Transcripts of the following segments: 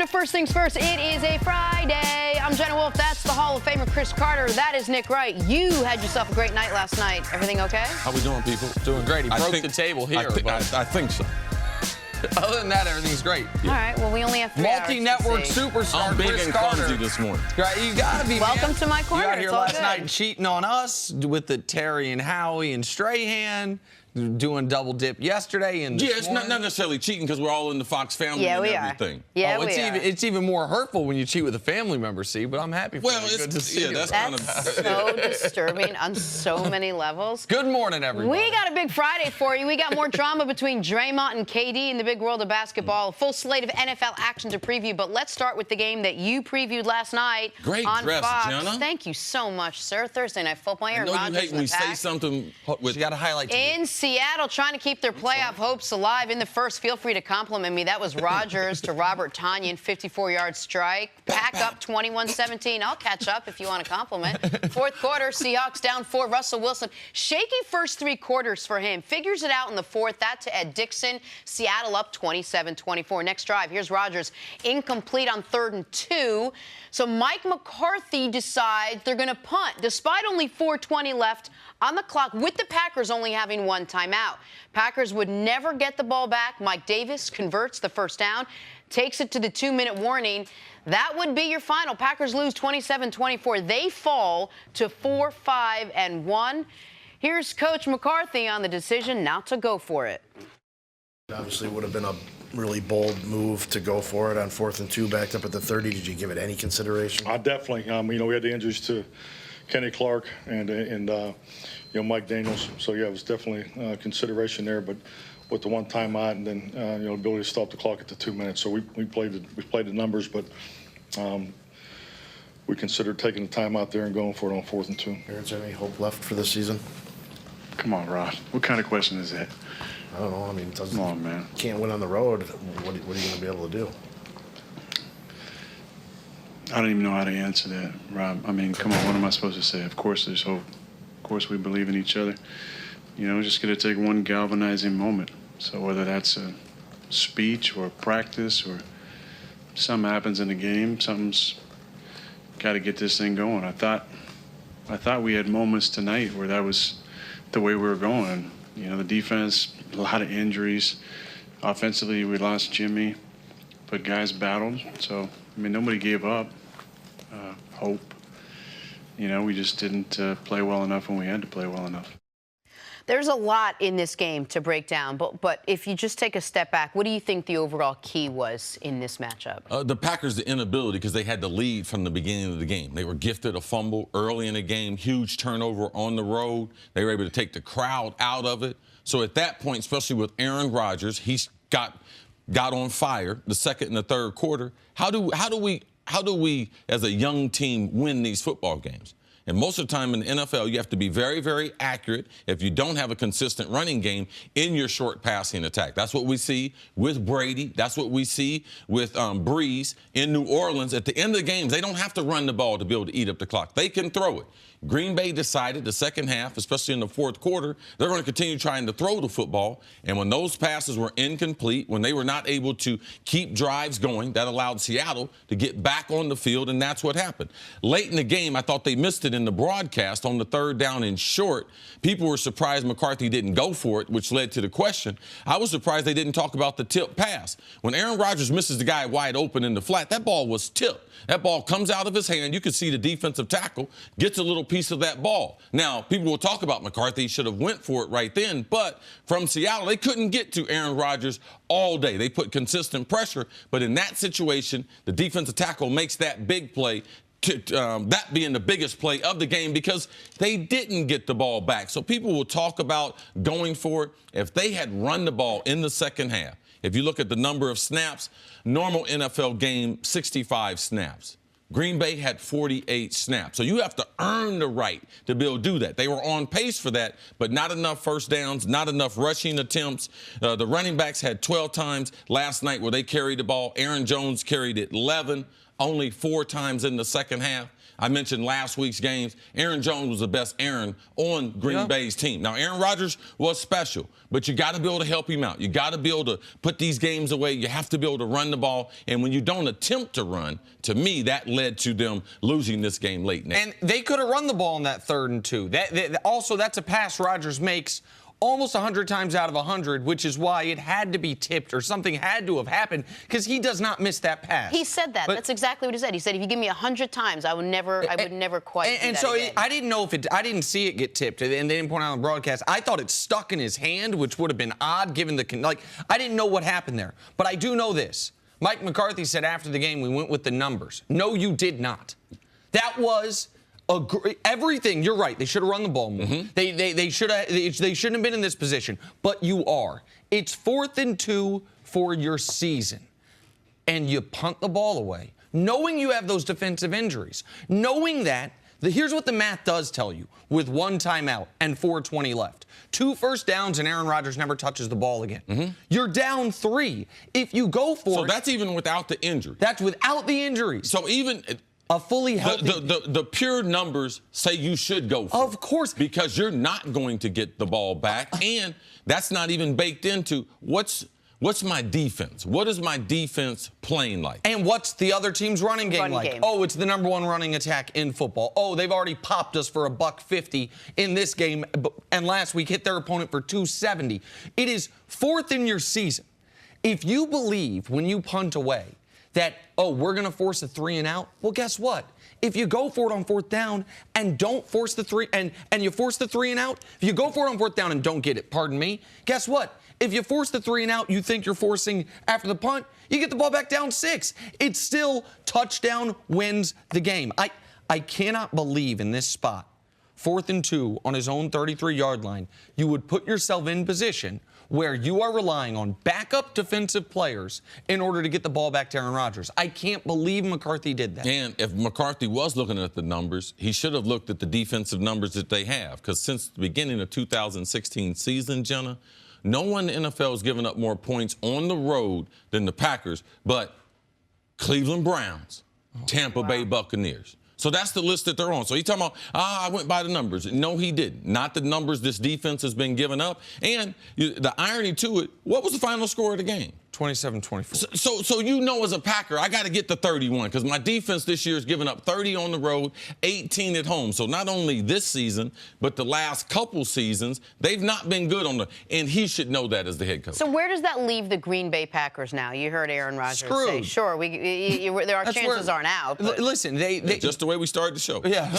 to First Things First. It is a Friday. I'm Jenna Wolfe. That's the Hall of Famer Cris Carter. That is Nick Wright. You had yourself a great night last night. Everything okay? How we doing, people? Doing great. He broke the table here. I think so. Other than that, everything's great. Yeah. All right. Well, we only have 3 hours Multi-network to see. superstar I'm big Cris and Carter. clumsy this morning. Right, you gotta be. Welcome to my corner. You out here It's all last good. night cheating on us with the Terry and Howie and Strahan. Doing double dip yesterday and Yeah, it's not necessarily cheating because we're all in the Fox family and everything. Yeah, oh, it's even more hurtful when you cheat with a family member, see, but I'm happy for Well, you. Good to see you. that's kind of so disturbing on so many levels. Good morning, everybody. We got a big Friday for you. We got more drama between Draymond and KD in the big world of basketball. A full slate of NFL action to preview, but let's start with the game that you previewed last night on dress, Fox. Jenna. Thank you so much, sir. Thursday Night Football. I Aaron know you Rodgers hate when we say pack. something with You got a highlight to In Seattle, trying to keep their playoff hopes alive. In the first, feel free to compliment me. That was Rodgers to Robert Tonyan, 54-yard strike. Pack up 21-17. I'll catch up if you want to compliment. Fourth quarter, Seahawks down 4. Russell Wilson, shaky first 3 quarters for him. Figures it out in the fourth. That to Ed Dixon. Seattle up 27-24. Next drive, here's Rodgers. Incomplete on 3rd and 2. So Mike McCarthy decides they're going to punt, despite only 4:20 left on the clock, with the Packers only having 1 timeout. Packers would never get the ball back. Mike Davis converts the first down, takes it to the 2-minute warning. That would be your final. Packers lose 27-24. They fall to 4-5-1. Here's Coach McCarthy on the decision not to go for it. Obviously, it would have been a really bold move to go for it on 4th and 2, backed up at the 30. Did you give it any consideration? I definitely. We had the injuries to Kenny Clark and Mike Daniels. So yeah, it was definitely consideration there. But with the 1 timeout and then the ability to stop the clock at the 2 minutes, so we played the numbers, but we considered taking the time out there and going for it on 4th and 2. Is there any hope left for this season? Come on, Rod. What kind of question is that? I don't know. I mean, it doesn't. Come on, man. Can't win on the road. What are you going to be able to do? I don't even know how to answer that, Rob. I mean, come on, what am I supposed to say? Of course there's hope. Of course we believe in each other. We're just going to take one galvanizing moment. So whether that's a speech or practice or something happens in the game, something's got to get this thing going. I thought we had moments tonight where that was the way we were going. The defense, a lot of injuries. Offensively, we lost Jimmy, but guys battled. So, nobody gave up hope. We just didn't play well enough when we had to play well enough. There's a lot in this game to break down, but if you just take a step back, what do you think the overall key was in this matchup? the Packers, the inability, because they had the lead from the beginning of the game. They were gifted a fumble early in the game, huge turnover on the road. They were able to take the crowd out of it. So at that point, especially with Aaron Rodgers, he's got on fire the second and the third quarter. How do we as a young team win these football games? And most of the time in the NFL, you have to be very, very accurate if you don't have a consistent running game in your short passing attack. That's what we see with Brady. That's what we see with Breeze in New Orleans. At the end of the games, they don't have to run the ball to be able to eat up the clock. They can throw it. Green Bay decided the second half, especially in the fourth quarter, they're going to continue trying to throw the football. And when those passes were incomplete, when they were not able to keep drives going, that allowed Seattle to get back on the field, and that's what happened. Late in the game, I thought they missed it in the broadcast on the 3rd down and short. People were surprised McCarthy didn't go for it, which led to the question. I was surprised they didn't talk about the tip pass. When Aaron Rodgers misses the guy wide open in the flat, that ball was tipped. That ball comes out of his hand. You can see the defensive tackle gets a little piece of that ball. Now, people will talk about McCarthy should have went for it right then, but from Seattle, they couldn't get to Aaron Rodgers all day. They put consistent pressure, but in that situation, the defensive tackle makes that big play, that being the biggest play of the game, because they didn't get the ball back. So people will talk about going for it. If they had run the ball in the second half, if you look at the number of snaps, normal NFL game, 65 snaps. Green Bay had 48 snaps. So you have to earn the right to be able to do that. They were on pace for that, but not enough first downs, not enough rushing attempts. The running backs had 12 times last night where they carried the ball. Aaron Jones carried it 11, only 4 times in the second half. I mentioned last week's games. Aaron Jones was the best Aaron on Green Bay's team. Now, Aaron Rodgers was special, but you got to be able to help him out. You got to be able to put these games away. You have to be able to run the ball. And when you don't attempt to run, to me, that led to them losing this game late. And they could have run the ball on that 3rd and 2. Also, that's a pass Rodgers makes almost 100 times out of 100, which is why it had to be tipped or something had to have happened because he does not miss that pass. He said that. That's exactly what he said. He said, if you give me 100 times, I would never quite do and that so again. I didn't know if I didn't see it get tipped, and they didn't point out on the broadcast. I thought it stuck in his hand, which would have been odd given I didn't know what happened there. But I do know this. Mike McCarthy said after the game we went with the numbers. No, you did not. That was everything. You're right. They should have run the ball more. They shouldn't have been in this position. But you are. It's 4th and 2 for your season, and you punt the ball away, knowing you have those defensive injuries, knowing that. Here's what the math does tell you with 1 timeout and 4:20 left. 2 first downs and Aaron Rodgers never touches the ball again. You're down 3. If you go for it. So that's even without the injury. That's without the injuries. So even a fully healthy. The pure numbers say you should go for it. Of course. Because you're not going to get the ball back. And that's not even baked into what's my defense? What is my defense playing like? And what's the other team's running game like? Oh, it's the #1 running attack in football. Oh, they've already popped us for $150 in this game, and last week hit their opponent for $270. It is 4th in your season. If you believe when you punt away that, oh, we're going to force a 3 and out, well, guess what? If you go for it on 4th down and don't force the 3 and you force the 3 and out, if you go for it on 4th down and don't get it, pardon me, guess what? If you force the 3 and out, you think you're forcing after the punt, you get the ball back down 6. It's still touchdown wins the game. I cannot believe in this spot, 4th and 2 on his own 33-yard line, you would put yourself in position where you are relying on backup defensive players in order to get the ball back to Aaron Rodgers. I can't believe McCarthy did that. And if McCarthy was looking at the numbers, he should have looked at the defensive numbers that they have. Because since the beginning of 2016 season, Jenna, no one in the NFL has given up more points on the road than the Packers, but Cleveland Browns, Tampa Bay Buccaneers. So that's the list that they're on. So he's talking about, I went by the numbers. No, he didn't. Not the numbers this defense has been giving up. And the irony to it, what was the final score of the game? 27-24. So you know as a Packer, I got to get the 31 because my defense this year has given up 30 on the road, 18 at home. So not only this season, but the last couple seasons, they've not been good on and he should know that as the head coach. So where does that leave the Green Bay Packers now? You heard Aaron Rodgers say, sure, there are chances aren't out. But. Listen, they just the way we started the show. Yeah.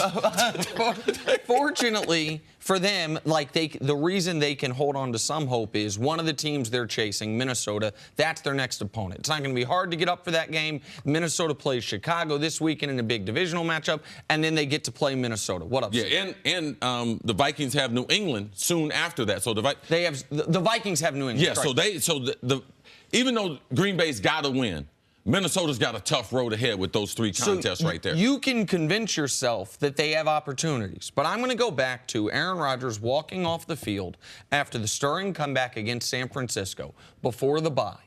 Fortunately for them, the reason they can hold on to some hope is one of the teams they're chasing, Minnesota, that's their next opponent. It's not going to be hard to get up for that game. Minnesota plays Chicago this weekend in a big divisional matchup, and then they get to play Minnesota. What up? Yeah, and the Vikings have New England soon after that. So the Vikings have New England. Yeah, even though Green Bay's got to win, Minnesota's got a tough road ahead with those 3 contests right there. You can convince yourself that they have opportunities. But I'm going to go back to Aaron Rodgers walking off the field after the stirring comeback against San Francisco before the bye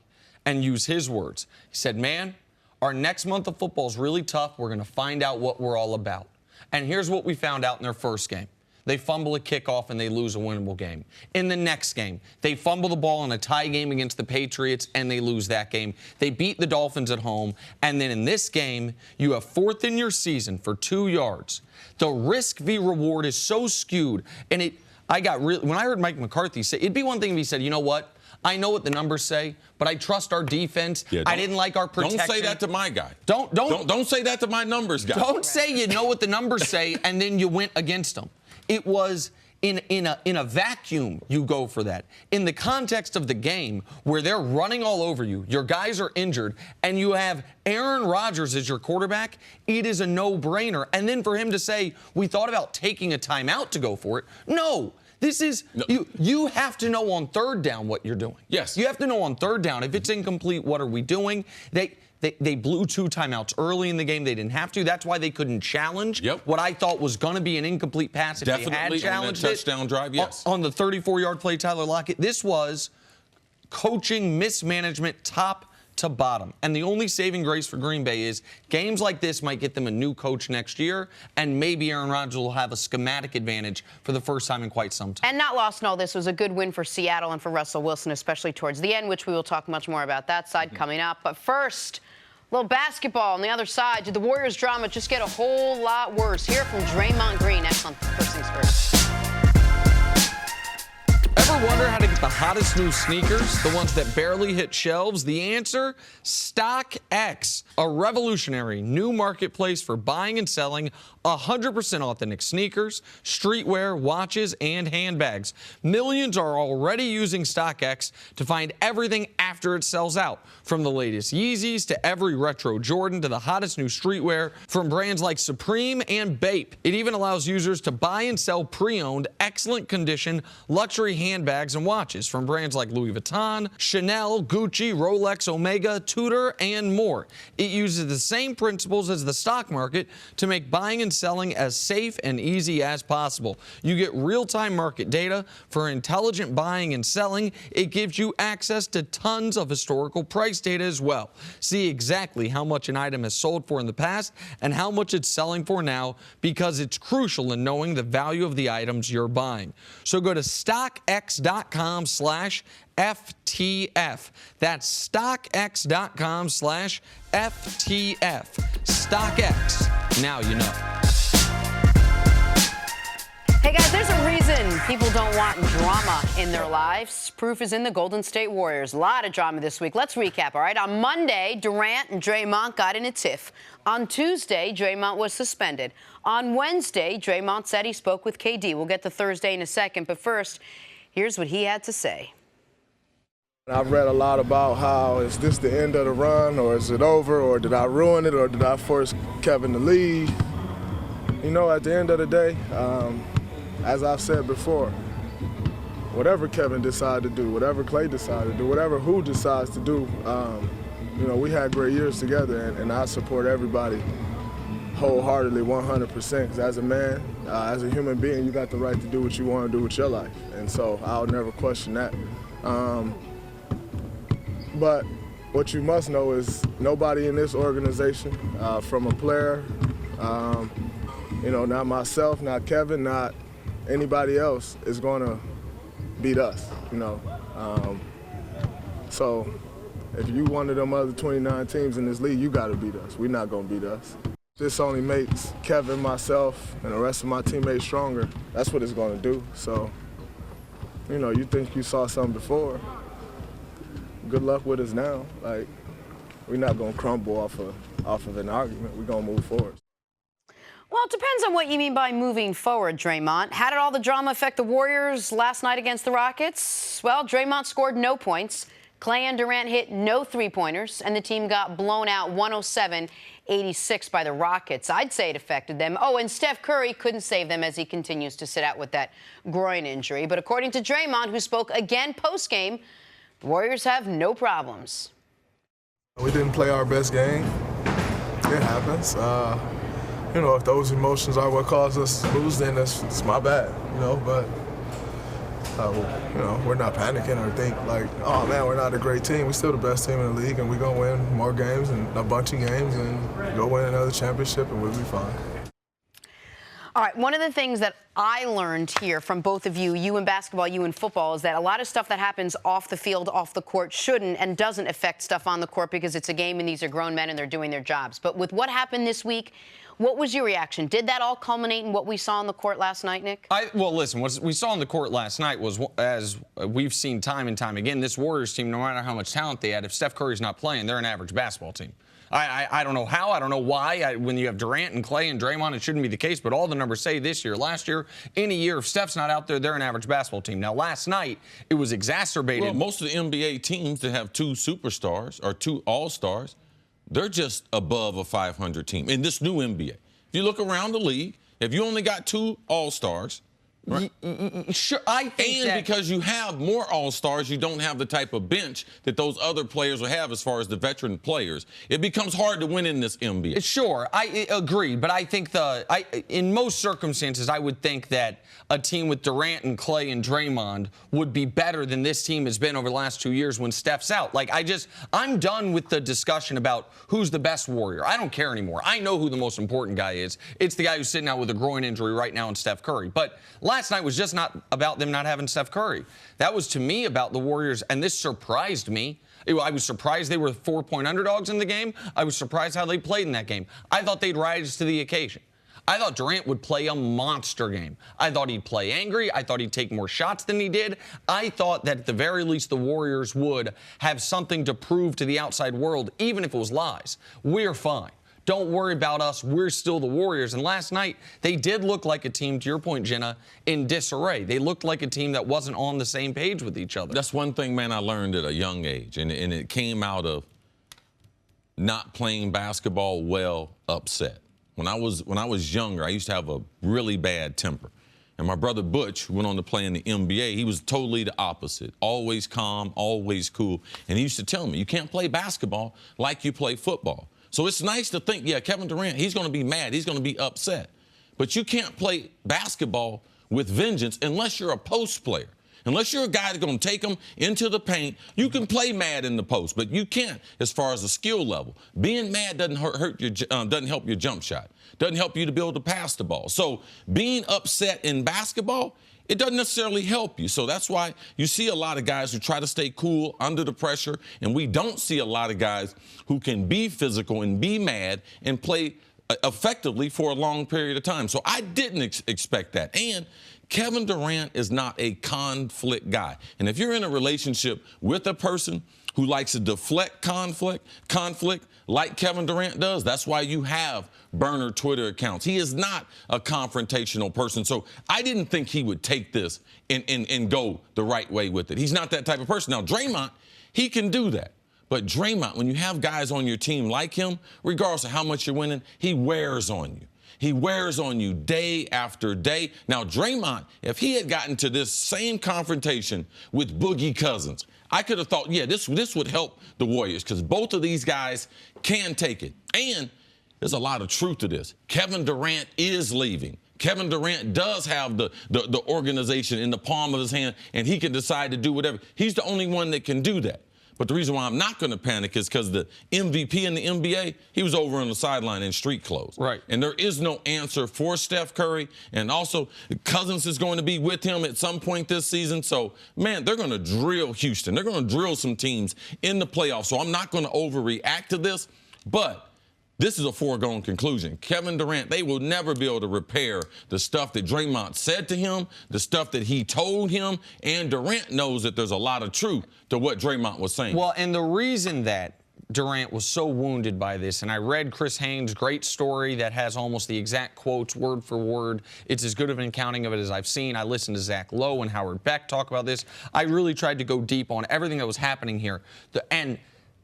and use his words. He said, man, our next month of football is really tough. We're going to find out what we're all about. And here's what we found out in their first game. They fumble a kickoff and they lose a winnable game. In the next game, they fumble the ball in a tie game against the Patriots and they lose that game. They beat the Dolphins at home. And then in this game, you have 4th in your season for 2 yards. The risk v. reward is so skewed. And when I heard Mike McCarthy say, it'd be one thing if he said, you know what? I know what the numbers say, but I trust our defense. Yeah, I didn't like our protection. Don't say that to my guy. Don't say that to my numbers guy. Don't say you know what the numbers say and then you went against them. It was in a vacuum, you go for that. In the context of the game where they're running all over you, your guys are injured, and you have Aaron Rodgers as your quarterback, it is a no-brainer. And then for him to say, we thought about taking a timeout to go for it. No. This is, you have to know on 3rd down what you're doing. Yes. You have to know on 3rd down. If it's incomplete, what are we doing? They blew 2 timeouts early in the game. They didn't have to. That's why they couldn't challenge what I thought was going to be an incomplete pass if they had challenged on that touchdown drive, yes. On the 34-yard play, Tyler Lockett. This was coaching mismanagement top to bottom. And the only saving grace for Green Bay is games like this might get them a new coach next year, and maybe Aaron Rodgers will have a schematic advantage for the first time in quite some time. And not lost in all this was a good win for Seattle and for Russell Wilson, especially towards the end, which we will talk much more about that side coming up. But first, a little basketball on the other side. Did the Warriors drama just get a whole lot worse? Hear from Draymond Green next on First Things First. Ever wonder how to get the hottest new sneakers, the ones that barely hit shelves? The answer? StockX, a revolutionary new marketplace for buying and selling 100% authentic sneakers, streetwear, watches, and handbags. Millions are already using StockX to find everything after it sells out, from the latest Yeezys to every retro Jordan to the hottest new streetwear from brands like Supreme and Bape. It even allows users to buy and sell pre-owned, excellent condition luxury handbags and watches from brands like Louis Vuitton, Chanel, Gucci, Rolex, Omega, Tudor, and more. It uses the same principles as the stock market to make buying and selling as safe and easy as possible. You get real-time market data for intelligent buying and selling. It gives you access to tons of historical price data as well. See exactly how much an item has sold for in the past and how much it's selling for now, because it's crucial in knowing the value of the items you're buying. So go to StockX.com/FTF. That's StockX.com/FTF. StockX. Now you know. Hey guys, there's a reason people don't want drama in their lives. Proof is in the Golden State Warriors. A lot of drama this week. Let's recap, all right? On Monday, Durant and Draymond got in a tiff. On Tuesday, Draymond was suspended. On Wednesday, Draymond said he spoke with KD. We'll get to Thursday in a second, but first, here's what he had to say. I've read a lot about how is this the end of the run, or is it over, or did I ruin it, or did I force Kevin to leave? You know, at the end of the day, as I've said before, whatever Kevin decided to do, whatever Clay decided to do, whatever who decides to do, you know, we had great years together, and I support everybody wholeheartedly, 100%, because as a man, as a human being, you got the right to do what you want to do with your life, and so I'll never question that. But what you must know is nobody in this organization, from a player, you know, not myself, not Kevin, not anybody else, is going to beat us, you know. So if you one of them other 29 teams in this league, you got to beat us. We're not going to beat us. This only makes Kevin, myself, and the rest of my teammates stronger. That's what it's going to do. So, you know, you think you saw something before. Good luck with us now. Like, we're not going to crumble off of an argument. We're going to move forward. Well, it depends on what you mean by moving forward, Draymond. How did all the drama affect the Warriors last night against the Rockets? Well, Draymond scored no points. Clay and Durant hit no three-pointers, and the team got blown out 107-86 by the Rockets. I'd say it affected them. Oh, and Steph Curry couldn't save them as he continues to sit out with that groin injury. But according to Draymond, who spoke again post-game, the Warriors have no problems. We didn't play our best game. It happens. You know, if those emotions are what caused us to lose, then it's my bad, you know, but, you know, we're not panicking or think like, oh, man, we're not a great team. We're still the best team in the league, and we're going to win more games and a bunch of games and go win another championship, and we'll be fine. All right, one of the things that I learned here from both of you in basketball, you in football, is that a lot of stuff that happens off the field, off the court, shouldn't and doesn't affect stuff on the court because it's a game and these are grown men and they're doing their jobs. But with what happened this week, what was your reaction? Did that all culminate in what we saw on the court last night, Nick? Well, listen, what we saw on the court last night was, as we've seen time and time again, this Warriors team, no matter how much talent they had, if Steph Curry's not playing, they're an average basketball team. I don't know how, I don't know why. When you have Durant and Clay and Draymond, it shouldn't be the case, but all the numbers say this year, last year, any year, if Steph's not out there, they're an average basketball team. Now, last night, it was exacerbated. Well, most of the NBA teams that have two superstars or two all-stars, they're just above a 500 team in this new NBA. If you look around the league, if you only got two all-stars, Right. Sure, I think and because you have more all-stars, you don't have the type of bench that those other players will have as far as the veteran players. It becomes hard to win in this NBA. Sure, I agree, but I think in most circumstances, I would think that a team with Durant and Clay and Draymond would be better than this team has been over the last 2 years when Steph's out. Like, I'm done with the discussion about who's the best Warrior. I don't care anymore. I know who the most important guy is. It's the guy who's sitting out with a groin injury right now in Steph Curry. But last night was just not about them not having Steph Curry. That was, to me, about the Warriors, and this surprised me. I was surprised they were 4-point underdogs in the game. I was surprised how they played in that game. I thought they'd rise to the occasion. I thought Durant would play a monster game. I thought he'd play angry. I thought he'd take more shots than he did. I thought that at the very least the Warriors would have something to prove to the outside world, even if it was lies. We're fine. Don't worry about us. We're still the Warriors. And last night, they did look like a team, to your point, Jenna, in disarray. They looked like a team that wasn't on the same page with each other. That's one thing, man, I learned at a young age, and it came out of not playing basketball well, upset. When I was younger, I used to have a really bad temper. And my brother Butch, who went on to play in the NBA, he was totally the opposite. Always calm, always cool. And he used to tell me, you can't play basketball like you play football. So it's nice to think, yeah, Kevin Durant, he's going to be mad. He's going to be upset. But you can't play basketball with vengeance unless you're a post player. Unless you're a guy that's going to take them into the paint, you can play mad in the post, but you can't as far as the skill level. Being mad doesn't doesn't help your jump shot. Doesn't help you to be able to pass the ball. So being upset in basketball, it doesn't necessarily help you. So that's why you see a lot of guys who try to stay cool under the pressure, and we don't see a lot of guys who can be physical and be mad and play effectively for a long period of time. So I didn't expect that. And Kevin Durant is not a conflict guy. And if you're in a relationship with a person who likes to deflect conflict like Kevin Durant does, that's why you have burner Twitter accounts. He is not a confrontational person. So I didn't think he would take this and go the right way with it. He's not that type of person. Now, Draymond, he can do that. But Draymond, when you have guys on your team like him, regardless of how much you're winning, he wears on you. He wears on you day after day. Now, Draymond, if he had gotten to this same confrontation with Boogie Cousins, I could have thought, yeah, this would help the Warriors because both of these guys can take it. And there's a lot of truth to this. Kevin Durant is leaving. Kevin Durant does have the organization in the palm of his hand, and he can decide to do whatever. He's the only one that can do that. But the reason why I'm not going to panic is because the MVP in the NBA, he was over on the sideline in street clothes. Right. And there is no answer for Steph Curry. And also, Cousins is going to be with him at some point this season. So, man, they're going to drill Houston. They're going to drill some teams in the playoffs. So I'm not going to overreact to this. But this is a foregone conclusion. Kevin Durant, they will never be able to repair the stuff that Draymond said to him, the stuff that he told him, and Durant knows that there's a lot of truth to what Draymond was saying. Well, and the reason that Durant was so wounded by this, and I read Chris Haynes' great story that has almost the exact quotes word for word. It's as good of an accounting of it as I've seen. I listened to Zach Lowe and Howard Beck talk about this. I really tried to go deep on everything that was happening here.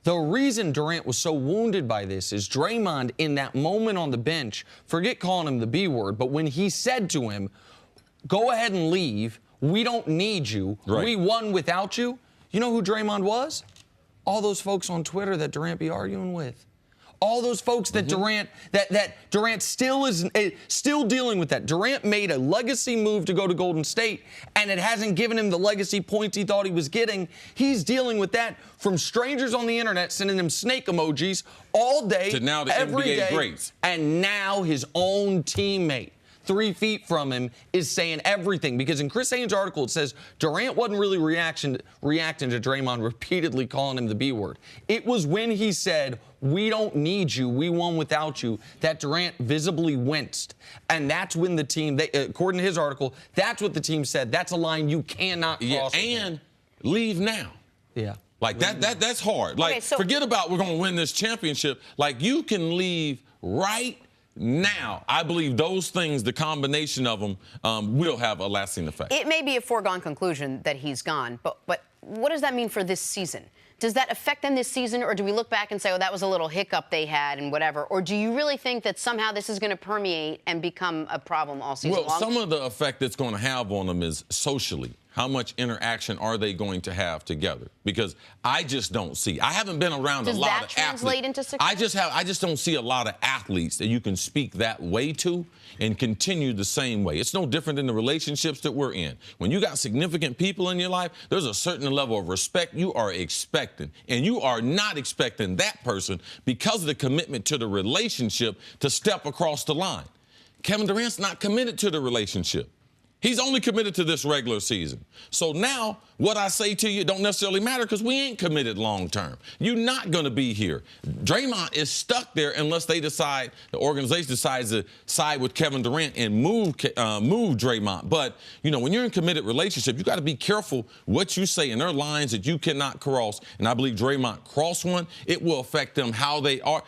The reason Durant was so wounded by this is Draymond, in that moment on the bench, forget calling him the B word, but when he said to him, go ahead and leave, we don't need you, right. We won without you, you know who Draymond was? All those folks on Twitter that Durant be arguing with. All those folks that Durant still is still dealing with that. Durant made a legacy move to go to Golden State, and it hasn't given him the legacy points he thought he was getting. He's dealing with that from strangers on the internet sending him snake emojis all day, to now the every NBA day, greats. And now his own teammate 3 feet from him is saying everything. Because in Chris Haynes' article, it says Durant wasn't really reacting to Draymond repeatedly calling him the B word. It was when he said, we don't need you, we won without you, that Durant visibly winced. And that's when the team, according to his article, that's what the team said. That's a line you cannot cross. And leave now. Yeah. Like, that's hard. Like, Okay, so forget about we're going to win this championship. Like, you can leave right now. I believe those things, the combination of them, will have a lasting effect. It may be a foregone conclusion that he's gone, but what does that mean for this season? does that affect them this season, or do we look back and say, oh, that was a little hiccup they had and whatever? Or do you really think that somehow this is going to permeate and become a problem all season long? Well, some of the effect it's going to have on them is socially. How much interaction are they going to have together? Because I just don't see. I haven't been around a lot of athletes. Does that translate into success? I just don't see a lot of athletes that you can speak that way to and continue the same way. It's no different than the relationships that we're in. When you got significant people in your life, there's a certain level of respect you are expecting. And you are not expecting that person, because of the commitment to the relationship, to step across the line. Kevin Durant's not committed to the relationship. He's only committed to this regular season. So now what I say to you don't necessarily matter, because we ain't committed long term. You're not going to be here. Draymond is stuck there unless they decide, the organization decides to side with Kevin Durant and move Draymond. But, you know, when you're in a committed relationship, you got to be careful what you say. And there are lines that you cannot cross. And I believe Draymond crossed one. It will affect them how they are.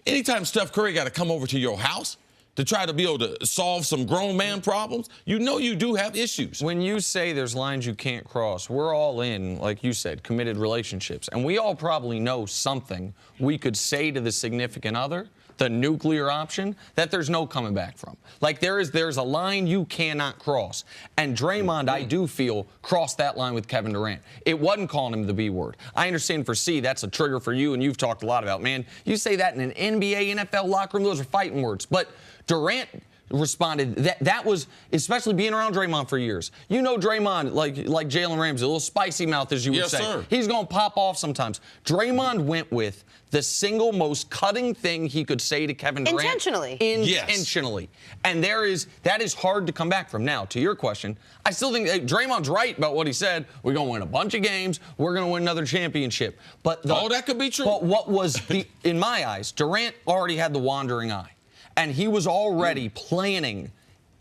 Anytime Steph Curry got to come over to your house to try to be able to solve some grown man problems, you know you do have issues. When you say there's lines you can't cross, we're all in, like you said, committed relationships. And we all probably know something we could say to the significant other, the nuclear option, that there's no coming back from. Like there's a line you cannot cross. And Draymond, I do feel, crossed that line with Kevin Durant. It wasn't calling him the B word. I understand for C, that's a trigger for you, and you've talked a lot about, man, you say that in an NBA, NFL locker room, those are fighting words. But Durant responded, that was, especially being around Draymond for years. You know Draymond, like Jalen Ramsey, a little spicy mouth, as you would say. Sir. He's going to pop off sometimes. Draymond went with the single most cutting thing he could say to Kevin Durant. Intentionally. Intentionally. Yes. And that is hard to come back from. Now, to your question, I still think Draymond's right about what he said. We're going to win a bunch of games. We're going to win another championship. But that could be true. But what was, in my eyes, Durant already had the wandering eye. And he was already planning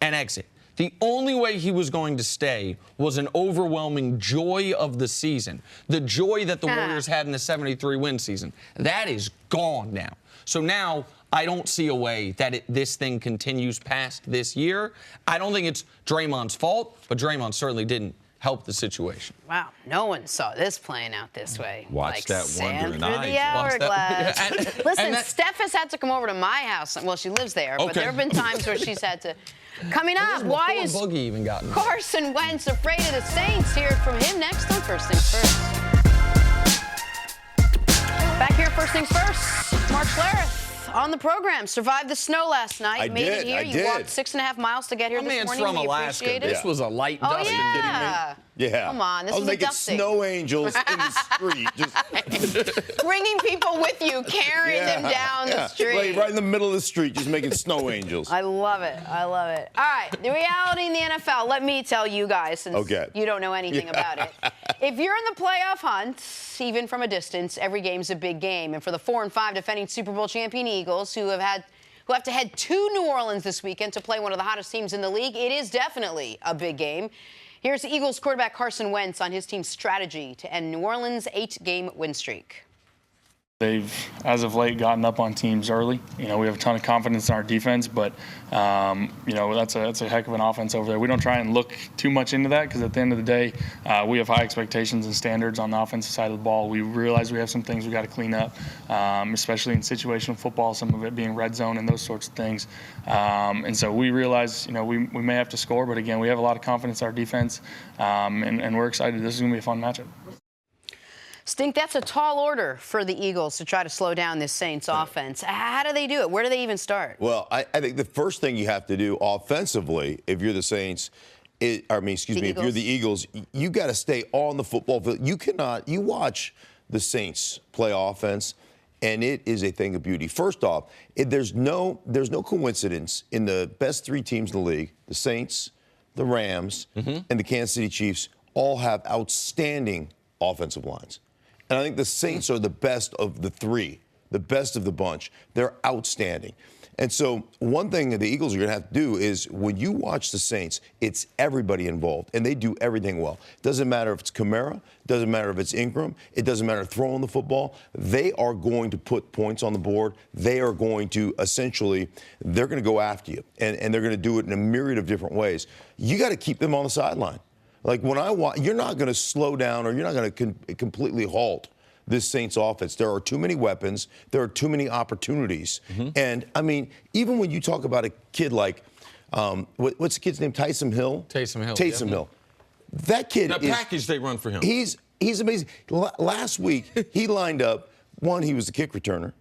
an exit. The only way he was going to stay was an overwhelming joy of the season. The joy that the Warriors had in the 73-win season. That is gone now. So now I don't see a way that this thing continues past this year. I don't think it's Draymond's fault, but Draymond certainly didn't help the situation. Wow, no one saw this playing out this way. Watch like that wondering eye. the hourglass. Listen, Steph has had to come over to my house. Well, she lives there, but there have been times where she's had to. Coming up, why is Boogie even gotten Carson Wentz afraid of the Saints? Hear it from him next on First Things First. Back here, First Things First. Mark Schlereth on the program. Survived the snow last night. I made it here. I You did. walked 6.5 miles to get here this morning. From Alaska. This was a light dust. Oh, yeah. Yeah. Come on, this I was was a making dusting. snow angels in the street. Just bringing people with you, carrying them down the street. Right in the middle of the street, just making snow angels. I love it. I love it. All right, the reality in the NFL, let me tell you guys, since you don't know anything about it. If you're in the playoff hunt, even from a distance, every game's a big game. And for the 4-5 defending Super Bowl champion Eagles, who have to head to New Orleans this weekend to play one of the hottest teams in the league, it is definitely a big game. Here's Eagles quarterback Carson Wentz on his team's strategy to end New Orleans' 8-game win streak. They've, as of late, gotten up on teams early. You know, we have a ton of confidence in our defense, but, you know, that's a heck of an offense over there. We don't try and look too much into that because at the end of the day, we have high expectations and standards on the offensive side of the ball. We realize we have some things we got to clean up, especially in situational football, some of it being red zone and those sorts of things. And so we realize, you know, we may have to score, but again, we have a lot of confidence in our defense, and we're excited. This is going to be a fun matchup. Stink, that's a tall order for the Eagles to try to slow down this Saints offense. How do they do it? Where do they even start? Well, I think the first thing you have to do offensively, if you're the Saints, if you're the Eagles, you got to stay on the football field. You watch the Saints play offense, and it is a thing of beauty. First off, there's no coincidence in the best 3 teams in the league, the Saints, the Rams, and the Kansas City Chiefs, all have outstanding offensive lines. And I think the Saints are the best of the 3, the best of the bunch. They're outstanding. And so one thing that the Eagles are going to have to do is when you watch the Saints, it's everybody involved, and they do everything well. Doesn't matter if it's Kamara, doesn't matter if it's Ingram, it doesn't matter throwing the football. They are going to put points on the board. They are going to they're going to go after you, and they're going to do it in a myriad of different ways. You got to keep them on the sideline. Like when you're not going to slow down or you're not going to completely halt this Saints offense. There are too many weapons. There are too many opportunities. And, I mean, even when you talk about a kid like, what's the kid's name? Taysom Hill? Taysom Hill. That kid The package they run for him. He's amazing. Last week, he lined up. One, he was the kick returner.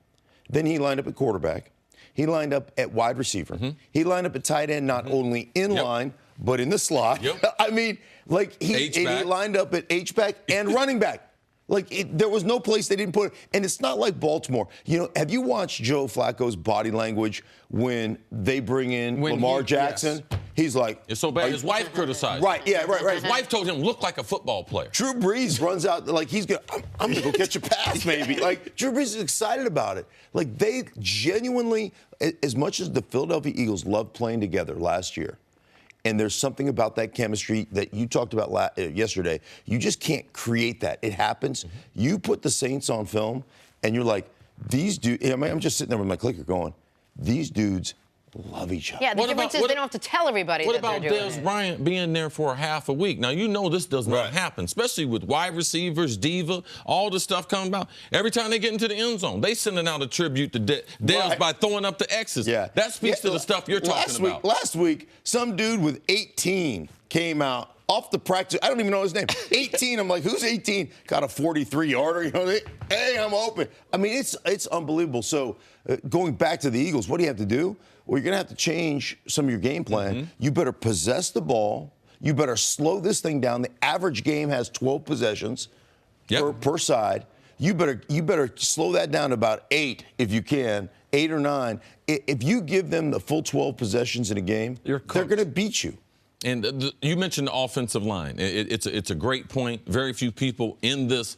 Then he lined up at quarterback. He lined up at wide receiver. He lined up at tight end, not only in line, but in the slot. I mean, like, he lined up at H-back and running back. Like, there was no place they didn't put it. And it's not like Baltimore. You know, have you watched Joe Flacco's body language when they bring in Lamar Jackson? Yes. He's like... It's so bad. His wife criticized him. Right. His wife told him, look like a football player. Drew Brees runs out like he's going to... I'm going to go catch a pass, maybe. Like, Drew Brees is excited about it. Like, they genuinely... As much as the Philadelphia Eagles loved playing together last year, and there's something about that chemistry that you talked about yesterday. You just can't create that. It happens. You put the Saints on film, and you're like, these dudes... I mean, I'm just sitting there with my clicker going, these dudes love each other. Yeah, the difference is they don't have to tell everybody What that about Dez Bryant being there for a half a week? Now, you know this does not happen, especially with wide receivers, diva, all the stuff coming about. Every time they get into the end zone, they sending out a tribute to Dez by throwing up the X's. Yeah. That speaks to the stuff you're talking about. Last week, some dude with 18 came out off the practice. I don't even know his name. 18. I'm like, who's 18? Got a 43-yarder. You know, hey, I'm open. I mean, it's unbelievable. So going back to the Eagles, what do you have to do? Well, you're going to have to change some of your game plan. You better possess the ball. You better slow this thing down. The average game has 12 possessions per side. You better slow that down to about 8 if you can, 8 or 9. If you give them the full 12 possessions in a game, they're going to beat you. And you mentioned the offensive line. It's a great point. Very few people in this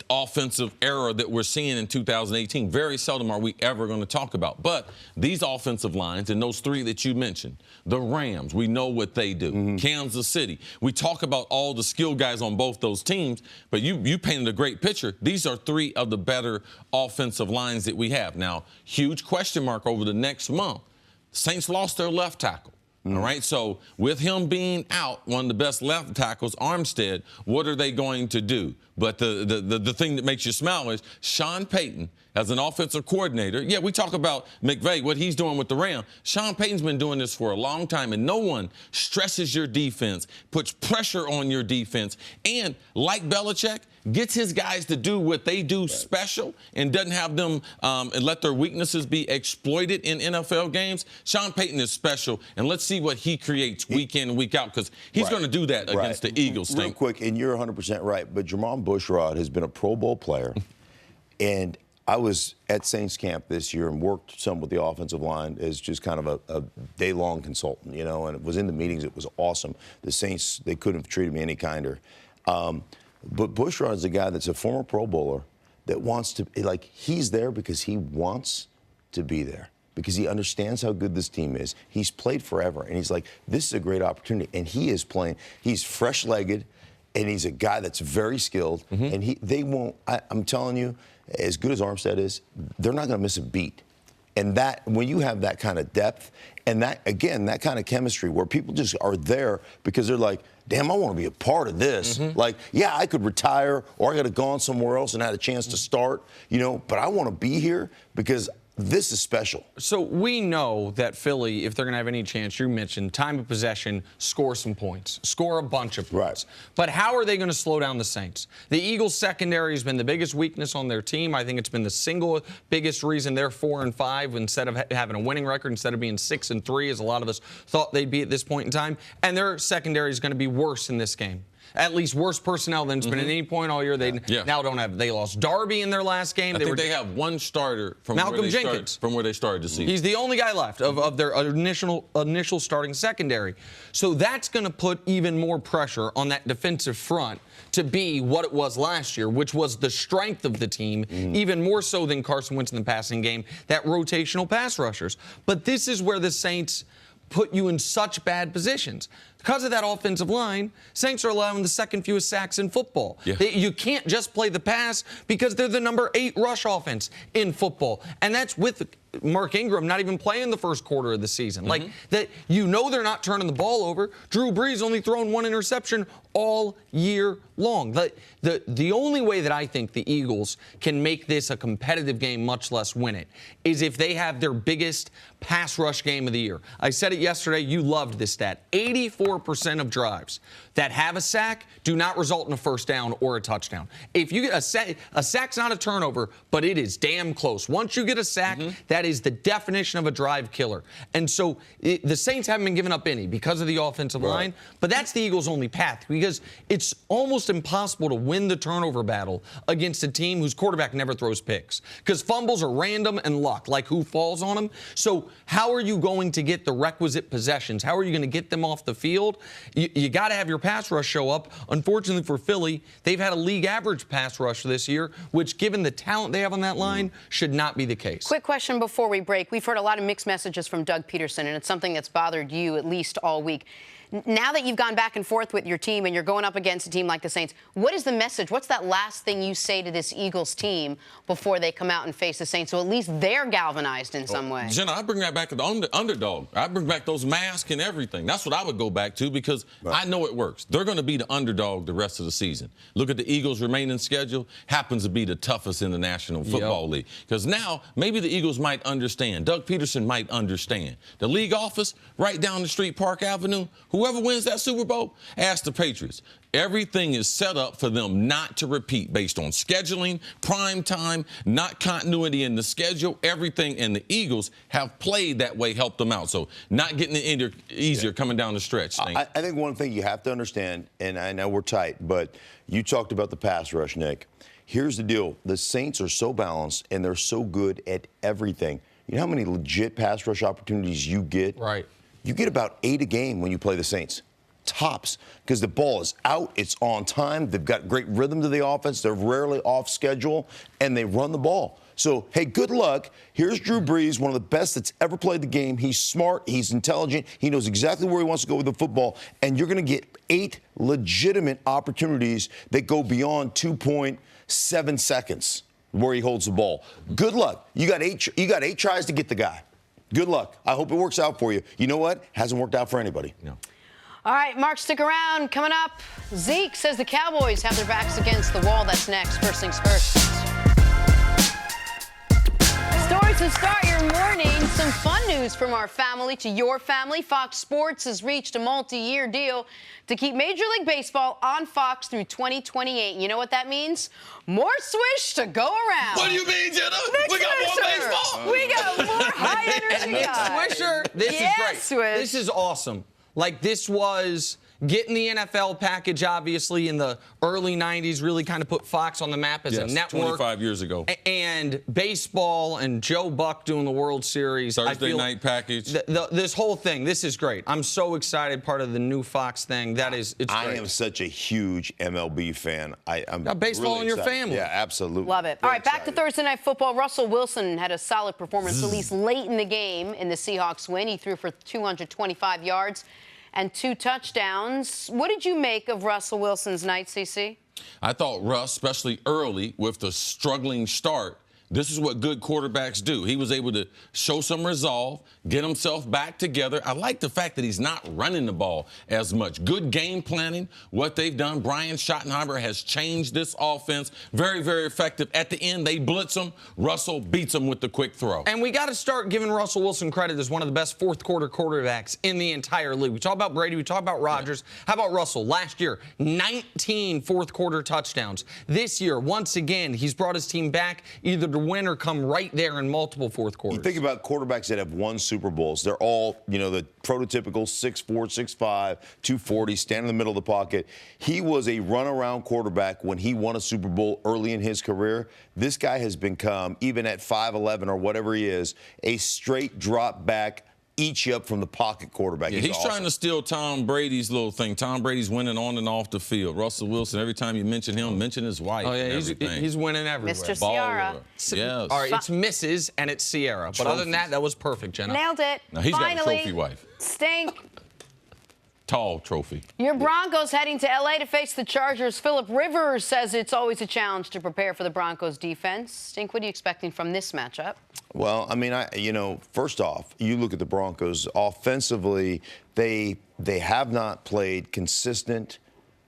offensive era that we're seeing in 2018, very seldom are we ever going to talk about. But these offensive lines, and those three that you mentioned, the Rams, we know what they do. Kansas City, we talk about all the skill guys on both those teams, but you painted a great picture. These are three of the better offensive lines that we have. Now, huge question mark over the next month. Saints lost their left tackle. All right, so with him being out, one of the best left tackles, Armstead, what are they going to do? But the thing that makes you smile is Sean Payton, as an offensive coordinator, yeah, we talk about McVay, what he's doing with the Rams. Sean Payton's been doing this for a long time, and no one stresses your defense, puts pressure on your defense, and like Belichick, gets his guys to do what they do special and doesn't have them and let their weaknesses be exploited in NFL games. Sean Payton is special, and let's see what he creates week in and week out, because he's going to do that against the Eagles. Real quick, and you're 100% right, but Jermon Bushrod has been a Pro Bowl player, and I was at Saints camp this year and worked some with the offensive line as just kind of a day-long consultant, you know, and it was in the meetings. It was awesome. The Saints, they couldn't have treated me any kinder. But Bushrod is a guy that's a former Pro Bowler that wants to, like, he's there because he wants to be there, because he understands how good this team is. He's played forever, and he's like, this is a great opportunity. And he is playing. He's fresh-legged, and he's a guy that's very skilled. And they won't, I'm telling you, as good as Armstead is, they're not going to miss a beat. And that, when you have that kind of depth, and that, again, that kind of chemistry where people just are there because they're like, damn, I want to be a part of this. Like, yeah, I could retire, or I could have gone somewhere else and had a chance to start, you know, but I want to be here because this is special. So we know that Philly, if they're going to have any chance, you mentioned time of possession, score some points, score a bunch of points. But how are they going to slow down the Saints? The Eagles' secondary has been the biggest weakness on their team. I think it's been the single biggest reason they're 4-5 instead of having a winning record, instead of being 6-3, as a lot of us thought they'd be at this point in time. And their secondary is going to be worse in this game. At least worse personnel than it's been at any point all year. They now don't have. They lost Darby in their last game. They have one starter from Malcolm Jenkins from where they started the season. He's the only guy left of their initial starting secondary. So that's going to put even more pressure on that defensive front to be what it was last year, which was the strength of the team, even more so than Carson Wentz in the passing game, that rotational pass rushers. But this is where the Saints put you in such bad positions. Because of that offensive line, Saints are allowing the second fewest sacks in football. You can't just play the pass because they're the number 8 rush offense in football. And that's with Mark Ingram not even playing the first quarter of the season. Like, that, you know, they're not turning the ball over. Drew Brees only thrown 1 interception all year long. The only way that I think the Eagles can make this a competitive game, much less win it, is if they have their biggest pass rush game of the year. I said it yesterday. You loved this stat. 84% of drives that have a sack do not result in a first down or a touchdown. If you get a sack's not a turnover, but it is damn close. Once you get a sack, that is the definition of a drive killer. And so the Saints haven't been giving up any because of the offensive line, but that's the Eagles' only path, because it's almost impossible to win the turnover battle against a team whose quarterback never throws picks, because fumbles are random and luck, like who falls on them. So how are you going to get the requisite possessions? How are you going to get them off the field? You got to have your pass rush show up. Unfortunately for Philly, they've had a league average pass rush this year, which, given the talent they have on that line, should not be the case. Quick question before we break. We've heard a lot of mixed messages from Doug Peterson, and it's something that's bothered you at least all week. Now that you've gone back and forth with your team and you're going up against a team like the Saints, what is the message? What's that last thing you say to this Eagles team before they come out and face the Saints, so at least they're galvanized in some way? Jenna, I bring that back to the underdog. I bring back those masks and everything. That's what I would go back to, because I know it works. They're going to be the underdog the rest of the season. Look at the Eagles' remaining schedule. Happens to be the toughest in the National Football League. Because now maybe the Eagles might understand. Doug Peterson might understand. The league office right down the street, Park Avenue, whoever wins that Super Bowl, ask the Patriots. Everything is set up for them not to repeat based on scheduling, prime time, not continuity in the schedule, everything. And the Eagles have played that way, helped them out. So not getting it easier coming down the stretch. I think one thing you have to understand, and I know we're tight, but you talked about the pass rush, Nick. Here's the deal. The Saints are so balanced, and they're so good at everything. You know how many legit pass rush opportunities you get? Right. You get about 8 a game when you play the Saints. Tops, because the ball is out, it's on time, they've got great rhythm to the offense, they're rarely off schedule, and they run the ball. So, hey, good luck. Here's Drew Brees, one of the best that's ever played the game. He's smart, he's intelligent, he knows exactly where he wants to go with the football, and you're going to get 8 legitimate opportunities that go beyond 2.7 seconds where he holds the ball. Good luck. You got 8 tries to get the guy. Good luck. I hope it works out for you. You know what? Hasn't worked out for anybody. No. All right, Mark, stick around. Coming up, Zeke says the Cowboys have their backs against the wall. That's next. First things first. Stories to start your morning. Some fun news from our family to your family. Fox Sports has reached a multi-year deal to keep Major League Baseball on Fox through 2028. You know what that means? More swish to go around. What do you mean, Jenna? We got more baseball. We got more high-energy guys. Swisher, this is great. Swish. This is awesome. Like, this was getting the NFL package, obviously, in the early 90s, really kind of put Fox on the map as a network. 25 years ago. And baseball and Joe Buck doing the World Series. Thursday night package. This whole thing, this is great. I'm so excited, part of the new Fox thing. It's great. I am such a huge MLB fan. I'm got baseball really in your excited. family. Yeah, absolutely. Love it. All right, back to Thursday Night Football. Russell Wilson had a solid performance, at least late in the game in the Seahawks win. He threw for 225 yards and 2 touchdowns. What did you make of Russell Wilson's night, CC? I thought Russ, especially early with the struggling start, this is what good quarterbacks do. He was able to show some resolve, get himself back together. I like the fact that he's not running the ball as much. Good game planning, what they've done. Brian Schottenheimer has changed this offense. Very, very effective. At the end, they blitz him. Russell beats him with the quick throw. And we got to start giving Russell Wilson credit as one of the best fourth-quarter quarterbacks in the entire league. We talk about Brady. We talk about Rodgers. How about Russell? Last year, 19 fourth-quarter touchdowns. This year, once again, he's brought his team back either to win or come right there in multiple fourth quarters. You think about quarterbacks that have won Super Bowls. They're all, the prototypical 6'4", 6'5", 240, stand in the middle of the pocket. He was a run-around quarterback when he won a Super Bowl early in his career. This guy has become, even at 5'11" or whatever he is, a straight drop back, eat you up from the pocket quarterback. Yeah, he's awesome. Trying to steal Tom Brady's little thing. Tom Brady's winning on and off the field. Russell Wilson, every time you mention him, mention his wife. Oh, yeah, he's winning everywhere. Mr. Ciara. Yes. All right, it's Mrs. and it's Sierra. But other than that was perfect, Jenna. Nailed it. Now, he's Finally, got a trophy wife. Stink. Tall trophy. Your Broncos heading to L.A. to face the Chargers. Phillip Rivers says it's always a challenge to prepare for the Broncos defense. Stink, what are you expecting from this matchup? Well, I mean, first off, you look at the Broncos offensively, they have not played consistent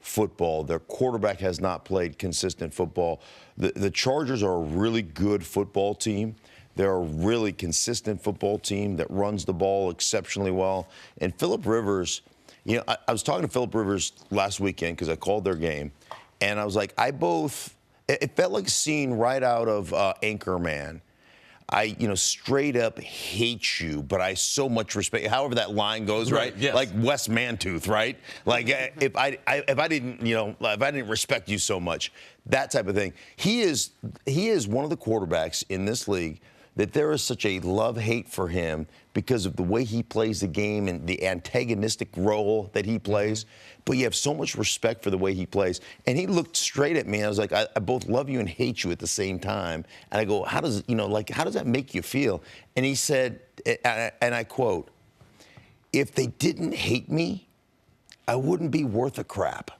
football. Their quarterback has not played consistent football. The Chargers are a really good football team. They're a really consistent football team that runs the ball exceptionally well. And Phillip Rivers, you know, I was talking to Phillip Rivers last weekend because I called their game, and I was like, it felt like a scene right out of Anchorman. I, straight up hate you, but I so much respect you. However that line goes, right? Yes. Like Wes Mantooth, right? Like if I didn't respect you so much, that type of thing. He is one of the quarterbacks in this league that there is such a love-hate for him because of the way he plays the game and the antagonistic role that he plays. But you have so much respect for the way he plays. And he looked straight at me. I was like, I both love you and hate you at the same time. And I go, how does that make you feel? And he said, and I quote, if they didn't hate me, I wouldn't be worth a crap.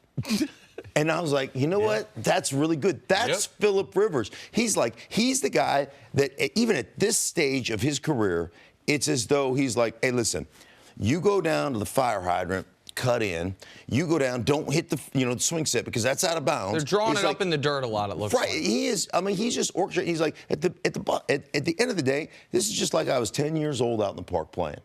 And I was like, you know what? That's really good. That's Phillip Rivers. He's the guy that even at this stage of his career, it's as though he's like, hey, listen, you go down to the fire hydrant, cut in. You go down, don't hit the swing set because that's out of bounds. They're drawing it up in the dirt a lot, it looks like. Right. He is. I mean, he's just orchestrating. He's like, at the end of the day, this is just like I was 10 years old out in the park playing.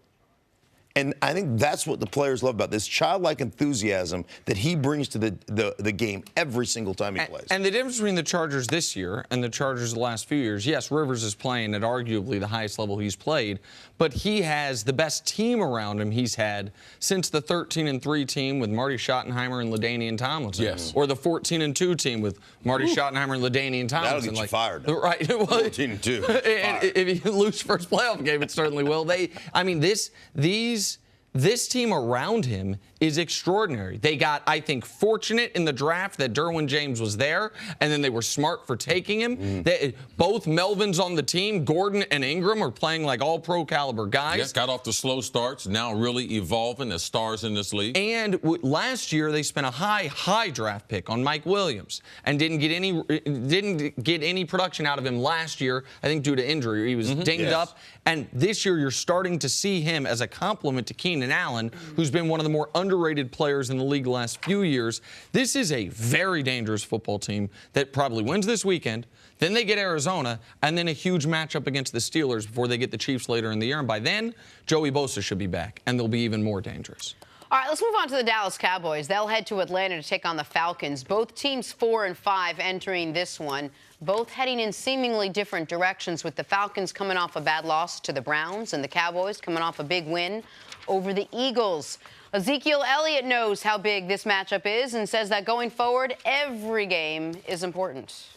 And I think that's what the players love about this childlike enthusiasm that he brings to the game every single time he plays. And the difference between the Chargers this year and the Chargers the last few years, yes, Rivers is playing at arguably the highest level he's played, but he has the best team around him he's had since the 13-3 team with Marty Schottenheimer and LaDainian Tomlinson. Yes. Or the 14-2 team with Marty Schottenheimer and LaDainian Tomlinson. That'll get you fired. Now. Right. 14-2. If you lose first playoff game, it certainly will. This team around him is extraordinary. They got, I think, fortunate in the draft that Derwin James was there, and then they were smart for taking him. Both Melvins on the team, Gordon and Ingram, are playing like all-pro caliber guys. Yes, got off the slow starts, now really evolving as stars in this league. And last year they spent a high draft pick on Mike Williams and didn't get any production out of him last year, I think due to injury. He was dinged up. And this year you're starting to see him as a compliment to Keenan Allen, who's been one of the more underrated players in the league the last few years. This is a very dangerous football team that probably wins this weekend. Then they get Arizona, and then a huge matchup against the Steelers before they get the Chiefs later in the year. And by then, Joey Bosa should be back, and they'll be even more dangerous. All right, let's move on to the Dallas Cowboys. They'll head to Atlanta to take on the Falcons. Both teams 4-5 entering this one, both heading in seemingly different directions, with the Falcons coming off a bad loss to the Browns and the Cowboys coming off a big win over the Eagles. Ezekiel Elliott knows how big this matchup is and says that going forward, every game is important.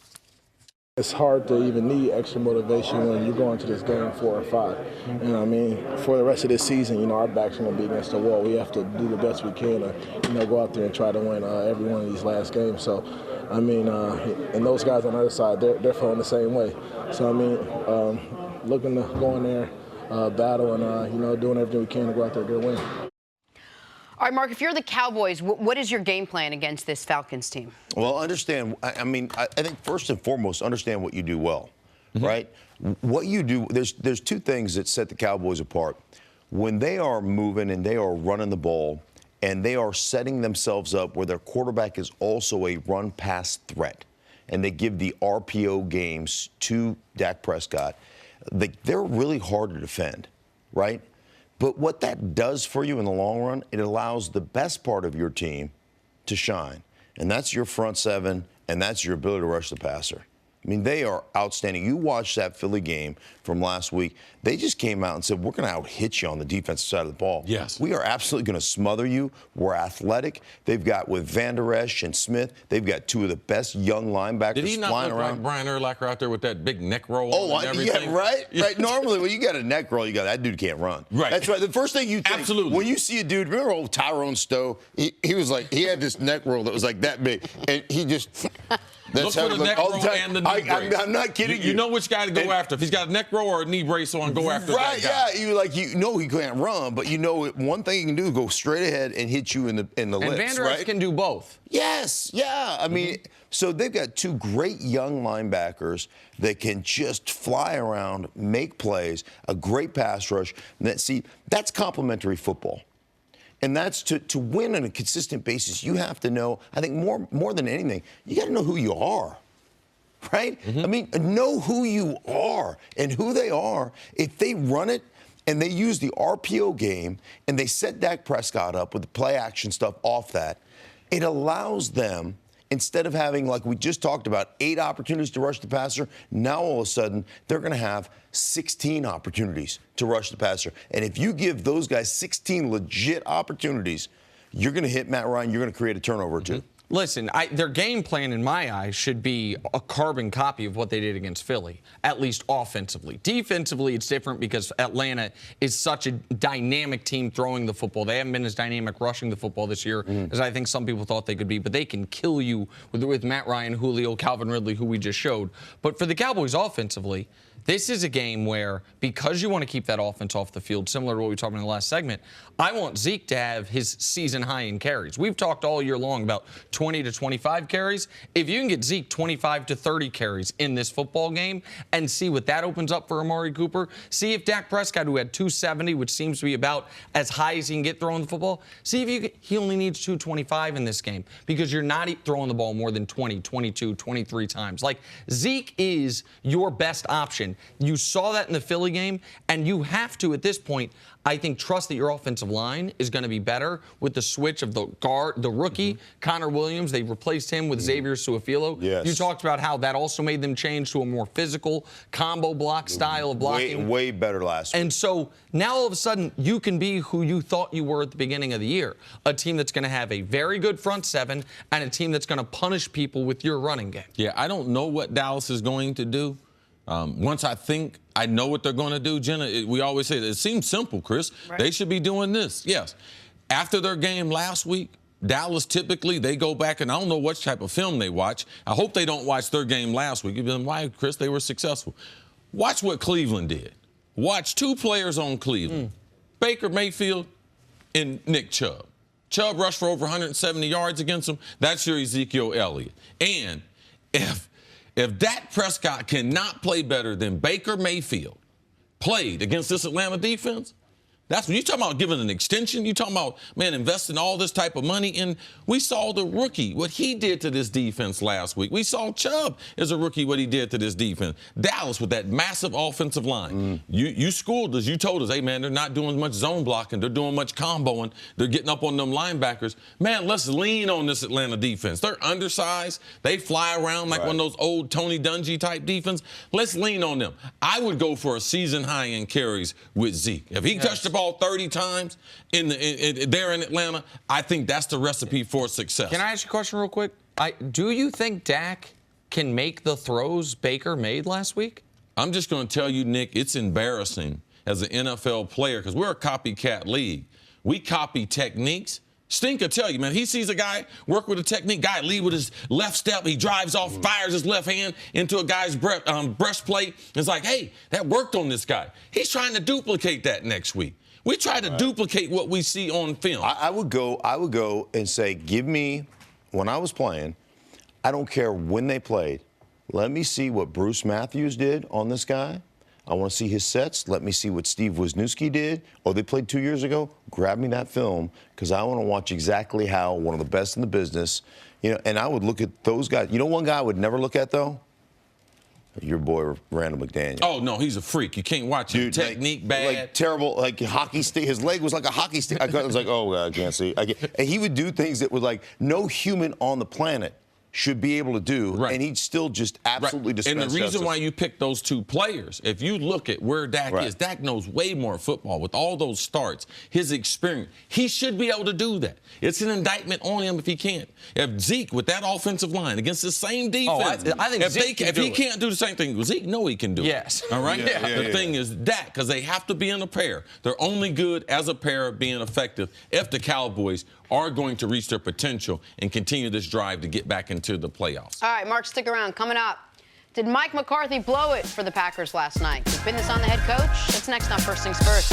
It's hard to even need extra motivation when you go into this game 4-5. And I mean, for the rest of this season, our backs are going to be against the wall. We have to do the best we can to, go out there and try to win every one of these last games. So, I mean, and those guys on the other side, they're feeling the same way. So, I mean, looking to go in there, battle, and, doing everything we can to go out there and get a win. All right, Mark, if you're the Cowboys, what is your game plan against this Falcons team? Well, understand, I think first and foremost, understand what you do well, right? What you do, there's two things that set the Cowboys apart. When they are moving and they are running the ball and they are setting themselves up where their quarterback is also a run-pass threat, and they give the RPO games to Dak Prescott, they're really hard to defend, right? But what that does for you in the long run, it allows the best part of your team to shine. And that's your front seven, and that's your ability to rush the passer. I mean, they are outstanding. You watched that Philly game from last week. They just came out and said, we're going to out-hit you on the defensive side of the ball. Yes. We are absolutely going to smother you. We're athletic. They've got, with Van Der Esch and Smith, they've got two of the best young linebackers flying around. Did he not look like Brian Urlacher out there with that big neck roll and everything? Yeah, right? Right. Normally, when you got a neck roll, that dude can't run. Right. That's right. The first thing you think. Absolutely. When you see a dude, remember old Tyrone Stowe? He was like, he had this neck roll that was like that big, and he just... Look for the neck roll and the knee brace. I'm not kidding you. You know which guy to go after. If he's got a neck roll or a knee brace on, go after that guy. Right, yeah. You know he can't run, but one thing he can do is go straight ahead and hit you in the lips, and Van Der Esch can do both. Yes, yeah. I mean, so they've got two great young linebackers that can just fly around, make plays, a great pass rush. That's complementary football. And that's to win on a consistent basis, you have to know, I think more than anything, you got to know who you are. Right? I mean, know who you are and who they are. If they run it and they use the RPO game and they set Dak Prescott up with the play action stuff off that, it allows them, instead of having, like we just talked about, 8 opportunities to rush the passer, now all of a sudden they're going to have 16 opportunities to rush the passer. And if you give those guys 16 legit opportunities, you're going to hit Matt Ryan, you're going to create a turnover or two. Listen, their game plan, in my eyes, should be a carbon copy of what they did against Philly, at least offensively. Defensively, it's different because Atlanta is such a dynamic team throwing the football. They haven't been as dynamic rushing the football this year as I think some people thought they could be, but they can kill you with Matt Ryan, Julio, Calvin Ridley, who we just showed. But for the Cowboys offensively, this is a game where, because you want to keep that offense off the field, similar to what we talked about in the last segment, I want Zeke to have his season high in carries. We've talked all year long about 20 to 25 carries. If you can get Zeke 25 to 30 carries in this football game and see what that opens up for Amari Cooper, see if Dak Prescott, who had 270, which seems to be about as high as he can get throwing the football, see if he only needs 225 in this game because you're not throwing the ball more than 20, 22, 23 times. Like, Zeke is your best option. You saw that in the Philly game, and you have to, at this point, I think, trust that your offensive line is going to be better with the switch of the guard, the rookie, Connor Williams. They replaced him with Xavier Su'a-Filo. Yes. You talked about how that also made them change to a more physical combo block style of blocking. Way better last week. And so now all of a sudden you can be who you thought you were at the beginning of the year, a team that's going to have a very good front seven and a team that's going to punish people with your running game. Yeah, I don't know what Dallas is going to do. Once I think I know what they're going to do, Jenna, we always say that it seems simple, Chris. Right. They should be doing this. Yes. After their game last week, Dallas typically, they go back, and I don't know what type of film they watch. I hope they don't watch their game last week. You've been, why, Chris, they were successful. Watch what Cleveland did. Watch 2 players on Cleveland, Baker Mayfield and Nick Chubb. Chubb rushed for over 170 yards against them. That's your Ezekiel Elliott. And if Dak Prescott cannot play better than Baker Mayfield played against this Atlanta defense, that's when you're talking about giving an extension. You're talking about, man, investing all this type of money. And we saw the rookie, what he did to this defense last week. We saw Chubb as a rookie, what he did to this defense. Dallas with that massive offensive line. You schooled us. You told us, hey, man, they're not doing much zone blocking. They're doing much comboing. They're getting up on them linebackers. Man, let's lean on this Atlanta defense. They're undersized. They fly around like one of those old Tony Dungy type defense. Let's lean on them. I would go for a season high in carries with Zeke. If he touched the ball 30 times there in Atlanta, I think that's the recipe for success. Can I ask you a question real quick? Do you think Dak can make the throws Baker made last week? I'm just going to tell you, Nick, it's embarrassing as an NFL player because we're a copycat league. We copy techniques. Stink will tell you, man, he sees a guy work with a technique, guy lead with his left step, he drives off, fires his left hand into a guy's breastplate. It's like, hey, that worked on this guy. He's trying to duplicate that next week. We try to duplicate what we see on film. I would go and say, give me, when I was playing, I don't care when they played, let me see what Bruce Matthews did on this guy. I want to see his sets. Let me see what Steve Wisniewski did. Oh, they played 2 years ago? Grab me that film because I want to watch exactly how one of the best in the business, and I would look at those guys. You know one guy I would never look at, though? Your boy, Randall McDaniel. Oh, no, he's a freak. You can't watch him. Technique bad. Like terrible, like hockey stick. His leg was like a hockey stick. I was like, oh, I can't see. And he would do things that was like no human on the planet should be able to do, and he'd still just absolutely dispense And the reason justice. why you pick those 2 players, if you look at where Dak is, Dak knows way more football with all those starts, his experience. He should be able to do that. It's an indictment on him if he can't. If Zeke, with that offensive line against the same defense, I think if he can't do the same thing, Zeke know he can do it. Yes. All right? The thing is Dak, because they have to be in a pair. They're only good as a pair of being effective if the Cowboys are going to reach their potential and continue this drive to get back into the playoffs. All right, Mark, stick around. Coming up, did Mike McCarthy blow it for the Packers last night? Did business on the head coach? That's next on First Things First.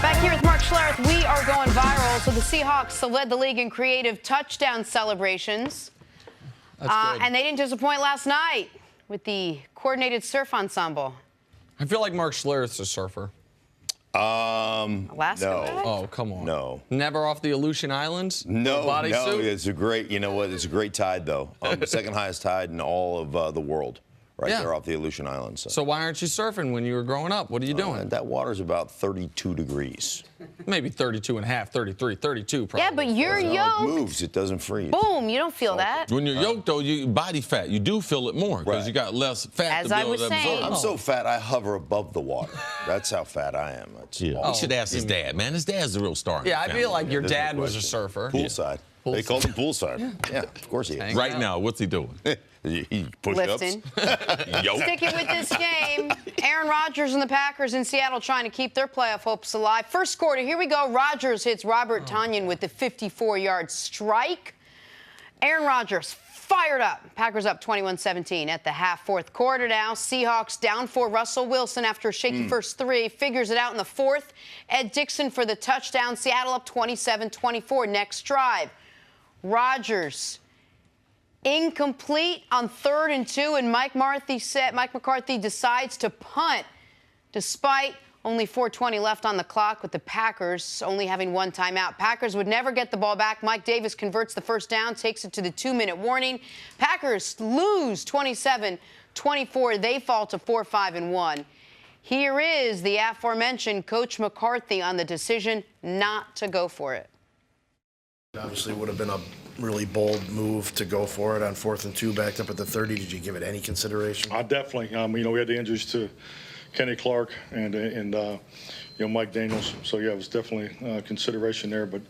Back here with Mark Schlereth, we are going viral. So the Seahawks have led the league in creative touchdown celebrations. That's good. And they didn't disappoint last night with the coordinated surf ensemble. I feel like Mark Schlereth's a surfer. Alaska? No. Oh, come on. No. Never off the Aleutian Islands? No, Bodysuit? it's a great, you know what, it's a great tide, though. Second highest tide in all of the world, right there off the Aleutian Islands. So why aren't you surfing when you were growing up? What are you doing? That water's about 32 degrees. Maybe 32 and a half, 33, 32 probably. Yeah, but you're yoked. It moves, it doesn't freeze. Boom, you don't feel that. When you're yoked, though, you body fat. You do feel it more because you got less fat As to be I able was to saying. absorb. I'm so fat, I hover above the water. That's how fat I am. We should ask his dad, man. His dad's the real star. Yeah, I feel like your There's no dad was a question. surfer. Poolside. They called him poolside. Yeah, of course he is. Right now, what's he doing? He push-ups. Lifting. Yo. Sticking with this game, Aaron Rodgers and the Packers in Seattle trying to keep their playoff hopes alive. First quarter, here we go. Rodgers hits Robert Tonyan with the 54-yard strike. Aaron Rodgers fired up. Packers up 21-17 at the half. Fourth quarter now. Seahawks down 4. Russell Wilson, after a shaky first 3, figures it out in the fourth. Ed Dixon for the touchdown. Seattle up 27-24. Next drive. Rodgers incomplete on 3rd and 2, and Mike McCarthy decides to punt despite only 4:20 left on the clock, with the Packers only having 1 timeout. Packers would never get the ball back. Mike Davis converts the first down, takes it to the 2-minute warning. Packers lose 27-24. They fall to 4-5-1. Here is the aforementioned Coach McCarthy on the decision not to go for it. Obviously, would have been a really bold move to go for it on 4th and 2, backed up at the 30. Did you give it any consideration? I definitely. We had the injuries to Kenny Clark and Mike Daniels. So yeah, it was definitely consideration there. But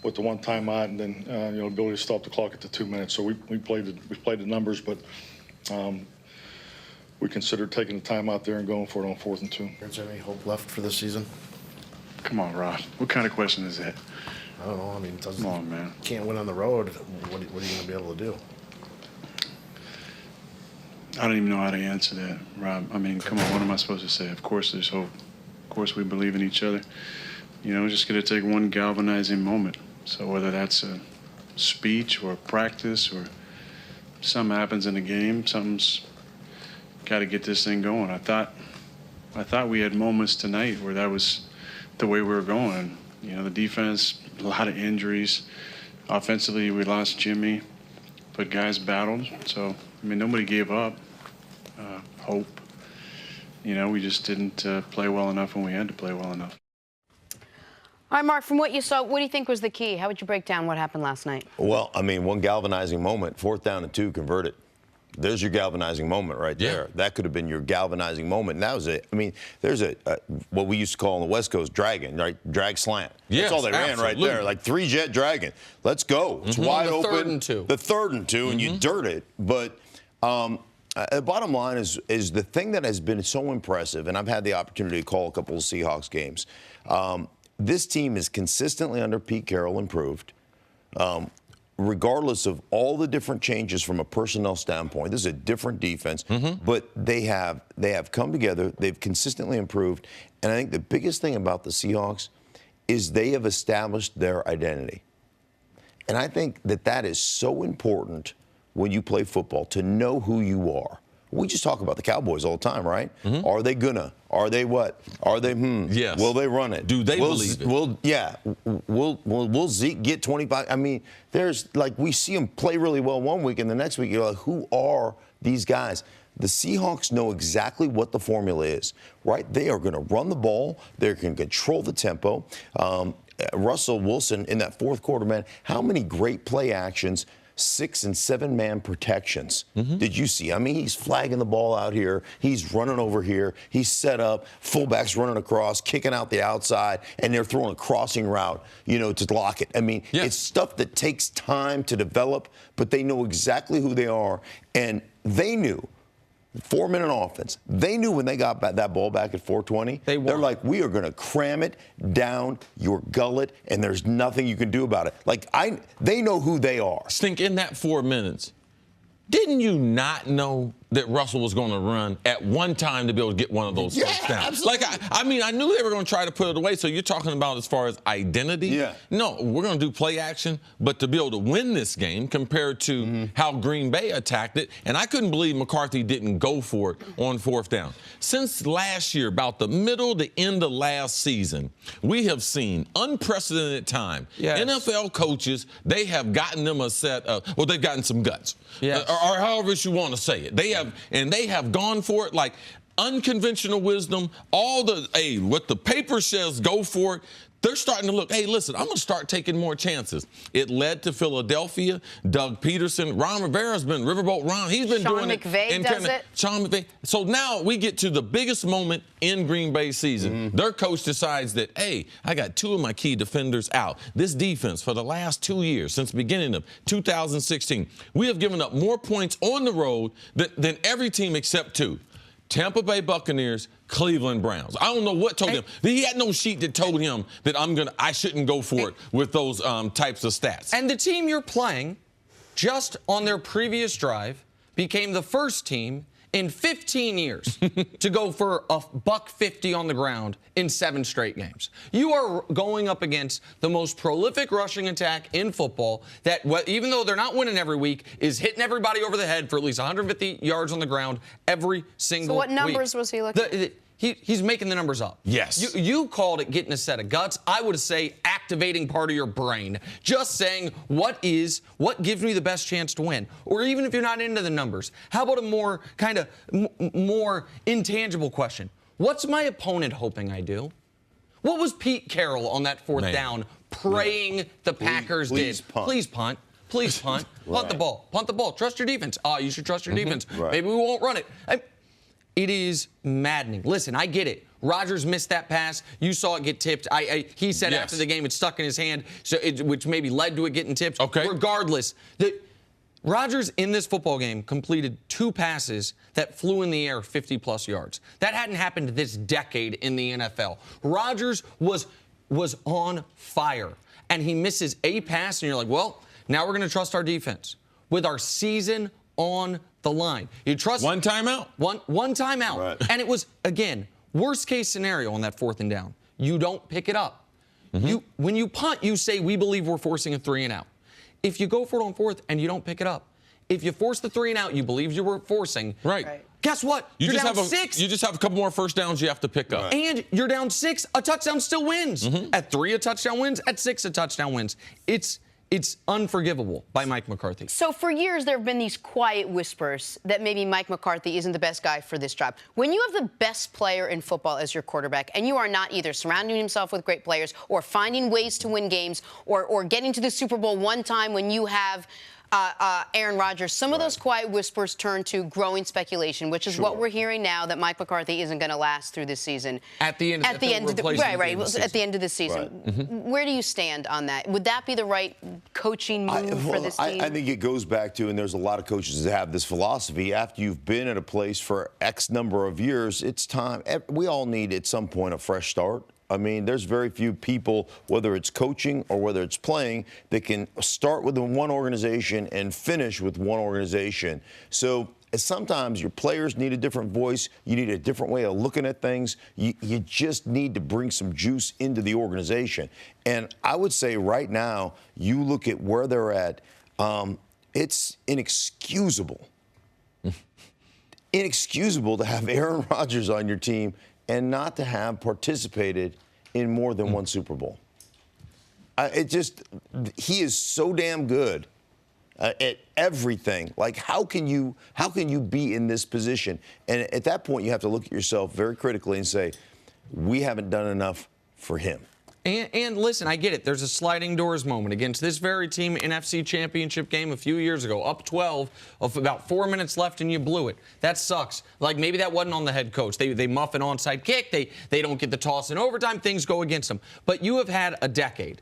with the 1 timeout and then ability to stop the clock at the 2 minutes, so we played the numbers, but we considered taking the time out there and going for it on 4th and 2. Is there any hope left for this season? Come on, Rod. What kind of question is that? I don't know. I mean, Come on, man. Can't win on the road. What are you going to be able to do? I don't even know how to answer that, Rob. I mean, come on, what am I supposed to say? Of course there's hope. Of course we believe in each other. Just going to take one galvanizing moment. So whether that's a speech or a practice or something happens in the game, something's got to get this thing going. I thought we had moments tonight where that was the way we were going. The defense, a lot of injuries. Offensively, we lost Jimmy, but guys battled. So, nobody gave up hope. We just didn't play well enough when we had to play well enough. All right, Mark, from what you saw, what do you think was the key? How would you break down what happened last night? Well, one galvanizing moment, 4th down and 2, convert it. There's your galvanizing moment right there. That could have been your galvanizing moment. And that was it. There's what we used to call on the West Coast dragon, right? Drag slant. That's all they ran right there. Like 3-jet dragon. Let's go. It's wide open. 3rd and 2. The 3rd and 2, and you dirt it. But the bottom line is the thing that has been so impressive, and I've had the opportunity to call a couple of Seahawks games. This team is consistently under Pete Carroll improved. Regardless of all the different changes from a personnel standpoint, this is a different defense, but they have come together. They've consistently improved. And I think the biggest thing about the Seahawks is they have established their identity. And I think that is so important when you play football, to know who you are. We just talk about the Cowboys all the time, right? Are they gonna? Are they what? Are they Yes. Will they run it? Do they believe it? Will Zeke get 25? There's we see them play really well one week, and the next week you're like, who are these guys? The Seahawks know exactly what the formula is, right? They are going to run the ball. They can control the tempo. Russell Wilson in that 4th quarter, man, how many great play actions, 6- and 7-man protections did you see? He's flagging the ball out here. He's running over here. He's set up. Fullback's running across, kicking out the outside, and they're throwing a crossing route, to block it. It's stuff that takes time to develop, but they know exactly who they are, and they knew. 4-minute offense. They knew when they got that ball back at 4:20. They're like, we are going to cram it down your gullet, and there's nothing you can do about it. They know who they are. Stink, in that 4 minutes, didn't you not know that Russell was going to run at one time to be able to get one of those first downs. Like, I mean, I knew they were going to try to put it away. So you're talking about as far as identity? Yeah. No, we're going to do play action, but to be able to win this game compared to how Green Bay attacked it, and I couldn't believe McCarthy didn't go for it on fourth down. Since last year, about the middle to end of last season, we have seen unprecedented time. Yes. NFL coaches, they have gotten them a set of, well, they've gotten some guts. Yes. Or however you want to say it. They have gone for it like unconventional wisdom. What the paper says, go for it. They're starting to look, hey, listen, I'm going to start taking more chances. It led to Philadelphia, Doug Peterson, Ron Rivera's been Riverboat Ron. He's been doing it. Sean McVay. So now we get to the biggest moment in Green Bay season. Their coach decides that, hey, I got two of my key defenders out. This defense for the last 2 years, since the beginning of 2016, we have given up more points on the road than every team except two. Tampa Bay Buccaneers, Cleveland Browns. I don't know what told him. He had no sheet that told him that I shouldn't go for it with those types of stats. And the team you're playing, just on their previous drive, became the first team in 15 years to go for a $150 on the ground in 7 straight games. You are going up against the most prolific rushing attack in football that, even though they're not winning every week, is hitting everybody over the head for at least 150 yards on the ground every single week. So what numbers was he looking at? He's making the numbers up. Yes. You called it getting a set of guts. I would say activating part of your brain. Just saying what gives me the best chance to win. Or even if you're not into the numbers, how about a more kind of more intangible question? What's my opponent hoping I do? What was Pete Carroll on that fourth down praying the Packers did? Punt. Please punt. Please punt. Punt the ball. Punt the ball. Trust your defense. You should trust your defense. Right. Maybe we won't run it. It is maddening. Listen, I get it. Rodgers missed that pass. You saw it get tipped. He said after the game it stuck in his hand, which maybe led to it getting tipped. Okay. Regardless, Rodgers in this football game completed 2 passes that flew in the air 50-plus yards. That hadn't happened this decade in the NFL. Rodgers was on fire, and he misses a pass, and you're like, well, now we're going to trust our defense with our season on the line. You trust one timeout? One timeout. Right. And it was, again, worst case scenario on that 4th and down. You don't pick it up. When you punt, you say, we believe we're forcing a 3 and out. If you go for it on 4th and you don't pick it up, if you force the 3 and out you believe you were forcing, right. Guess what? You're down 6. You just have a couple more first downs you have to pick up. And you're down 6. A touchdown still wins. At 3, a touchdown wins. At 6, a touchdown wins. It's unforgivable by Mike McCarthy. So for years, there have been these quiet whispers that maybe Mike McCarthy isn't the best guy for this job. When you have the best player in football as your quarterback, and you are not either surrounding himself with great players or finding ways to win games or getting to the Super Bowl one time when you have Aaron Rodgers, some of those quiet whispers turn to growing speculation, which is what we're hearing now, that Mike McCarthy isn't going to last through this season. At the end of the season. Where do you stand on that? Would that be the right coaching move for this team? I think it goes back to, and there's a lot of coaches that have this philosophy, after you've been at a place for X number of years, it's time. We all need at some point a fresh start. I mean, there's very few people, whether it's coaching or whether it's playing, that can start with one organization and finish with one organization. So sometimes your players need a different voice. You need a different way of looking at things. You just need to bring some juice into the organization. And I would say right now, you look at where they're at, it's inexcusable. Inexcusable to have Aaron Rodgers on your team and not to have participated in more than one Super Bowl. He is so damn good at everything. Like, how can you be in this position? And at that point, you have to look at yourself very critically and say, we haven't done enough for him. And listen, I get it. There's a sliding doors moment against this very team, NFC Championship game a few years ago, up 12 of about 4 minutes left, and you blew it. That sucks. Like, maybe that wasn't on the head coach. They muff an onside kick. They don't get the toss in overtime. Things go against them. But you have had a decade.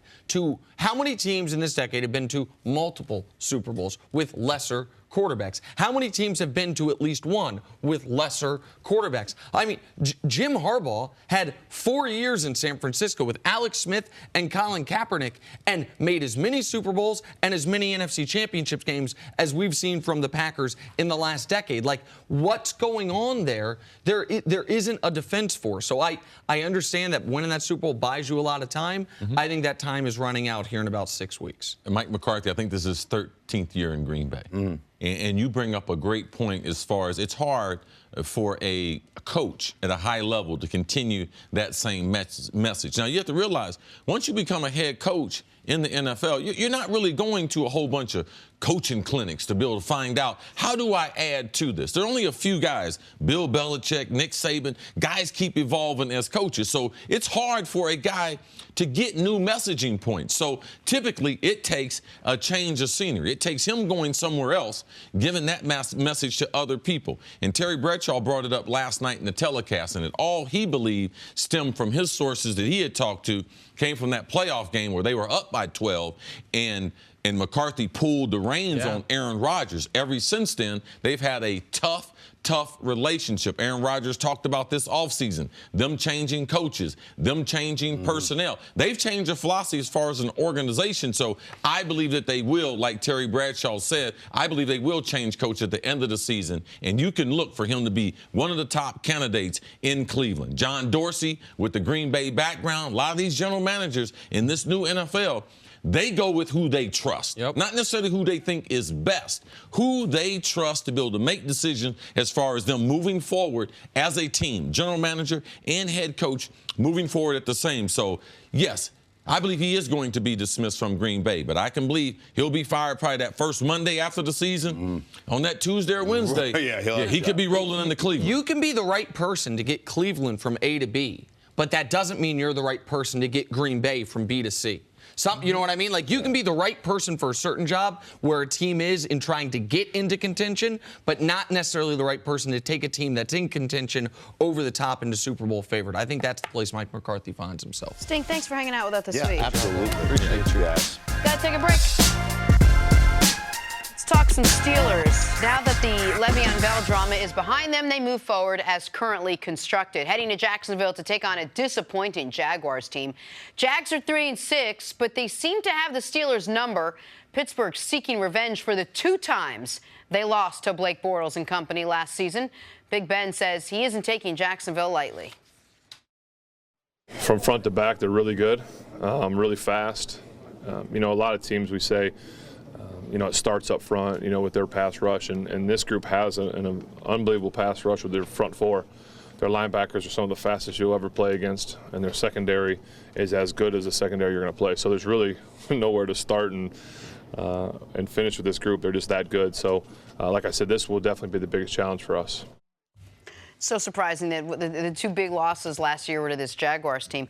How many teams in this decade have been to multiple Super Bowls with lesser quarterbacks? How many teams have been to at least one with lesser quarterbacks? I mean, Jim Harbaugh had 4 years in San Francisco with Alex Smith and Colin Kaepernick and made as many Super Bowls and as many NFC Championship games as we've seen from the Packers in the last decade. Like, what's going on there? There isn't a defense for. So I understand that winning that Super Bowl buys you a lot of time. I think that time is running out here in about 6 weeks. And Mike McCarthy, I think this is his 13th year in Green Bay. And you bring up a great point as far as it's hard for a coach at a high level to continue that same message. Now, you have to realize, once you become a head coach in the NFL, you're not really going to a whole bunch of coaching clinics to be able to find out, how do I add to this? There are only a few guys, Bill Belichick, Nick Saban, guys keep evolving as coaches. So it's hard for a guy to get new messaging points. So typically it takes a change of scenery. It takes him going somewhere else, giving that message to other people. And Terry Bradshaw brought it up last night in the telecast, and all he believed stemmed from his sources that he had talked to, came from that playoff game where they were up by 12, and McCarthy pulled the reins on Aaron Rodgers. Ever since then, they've had a tough relationship. Aaron Rodgers talked about this offseason, them changing coaches, them changing personnel. They've changed their philosophy as far as an organization. So I believe that they will, like Terry Bradshaw said, I believe they will change coach at the end of the season. And you can look for him to be one of the top candidates in Cleveland. John Dorsey with the Green Bay background, a lot of these general managers in this new NFL, they go with who they trust, not necessarily who they think is best, who they trust to be able to make decisions as far as them moving forward as a team, general manager and head coach moving forward at the same. So, yes, I believe he is going to be dismissed from Green Bay, but I can believe he'll be fired probably that first Monday after the season. On that Tuesday or Wednesday, he could be rolling into Cleveland. You can be the right person to get Cleveland from A to B, but that doesn't mean you're the right person to get Green Bay from B to C. You know what I mean? Like, you can be the right person for a certain job where a team is in trying to get into contention, but not necessarily the right person to take a team that's in contention over the top into Super Bowl favorite. I think that's the place Mike McCarthy finds himself. Sting, thanks for hanging out with us this week. Absolutely. Appreciate you guys. Gotta take a break. Talk some Steelers. Now that the Le'Veon Bell drama is behind them, they move forward as currently constructed, heading to Jacksonville to take on a disappointing Jaguars team. Jags are 3-6, but they seem to have the Steelers' number. Pittsburgh seeking revenge for the 2 times they lost to Blake Bortles and company last season. Big Ben says he isn't taking Jacksonville lightly. From front to back, they're really good, really fast. You know, a lot of teams we say, you know, it starts up front, you know, with their pass rush, and this group has an unbelievable pass rush with their front 4. Their linebackers are some of the fastest you'll ever play against, and their secondary is as good as the secondary you're going to play. So there's really nowhere to start and finish with this group. They're just that good. So, like I said, this will definitely be the biggest challenge for us. So surprising that the 2 big losses last year were to this Jaguars team.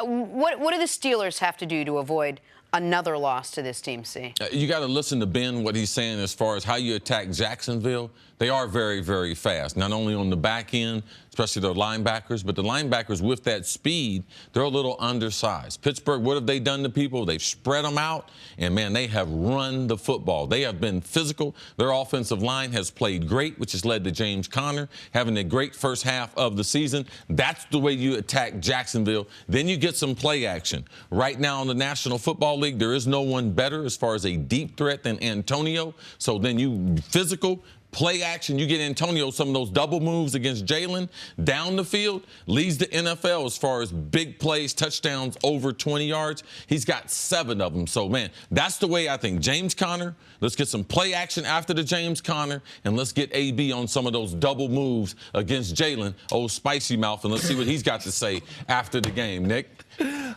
What do the Steelers have to do to avoid another loss to this team, C? You got to listen to Ben, what he's saying as far as how you attack Jacksonville. They are very, very fast, not only on the back end, especially their linebackers, but the linebackers with that speed, they're a little undersized. Pittsburgh, what have they done to people? They've spread them out, and, man, they have run the football. They have been physical. Their offensive line has played great, which has led to James Conner having a great first half of the season. That's the way you attack Jacksonville. Then you get some play action. Right now in the National Football League, there is no one better as far as a deep threat than Antonio. So then you physical, play action, you get Antonio some of those double moves against Jalen down the field, leads the NFL as far as big plays, touchdowns over 20 yards. He's got 7 of them. So, man, that's the way I think. James Conner, let's get some play action after the James Conner, and let's get AB on some of those double moves against Jalen, old spicy mouth, and let's see what he's got to say after the game. Nick?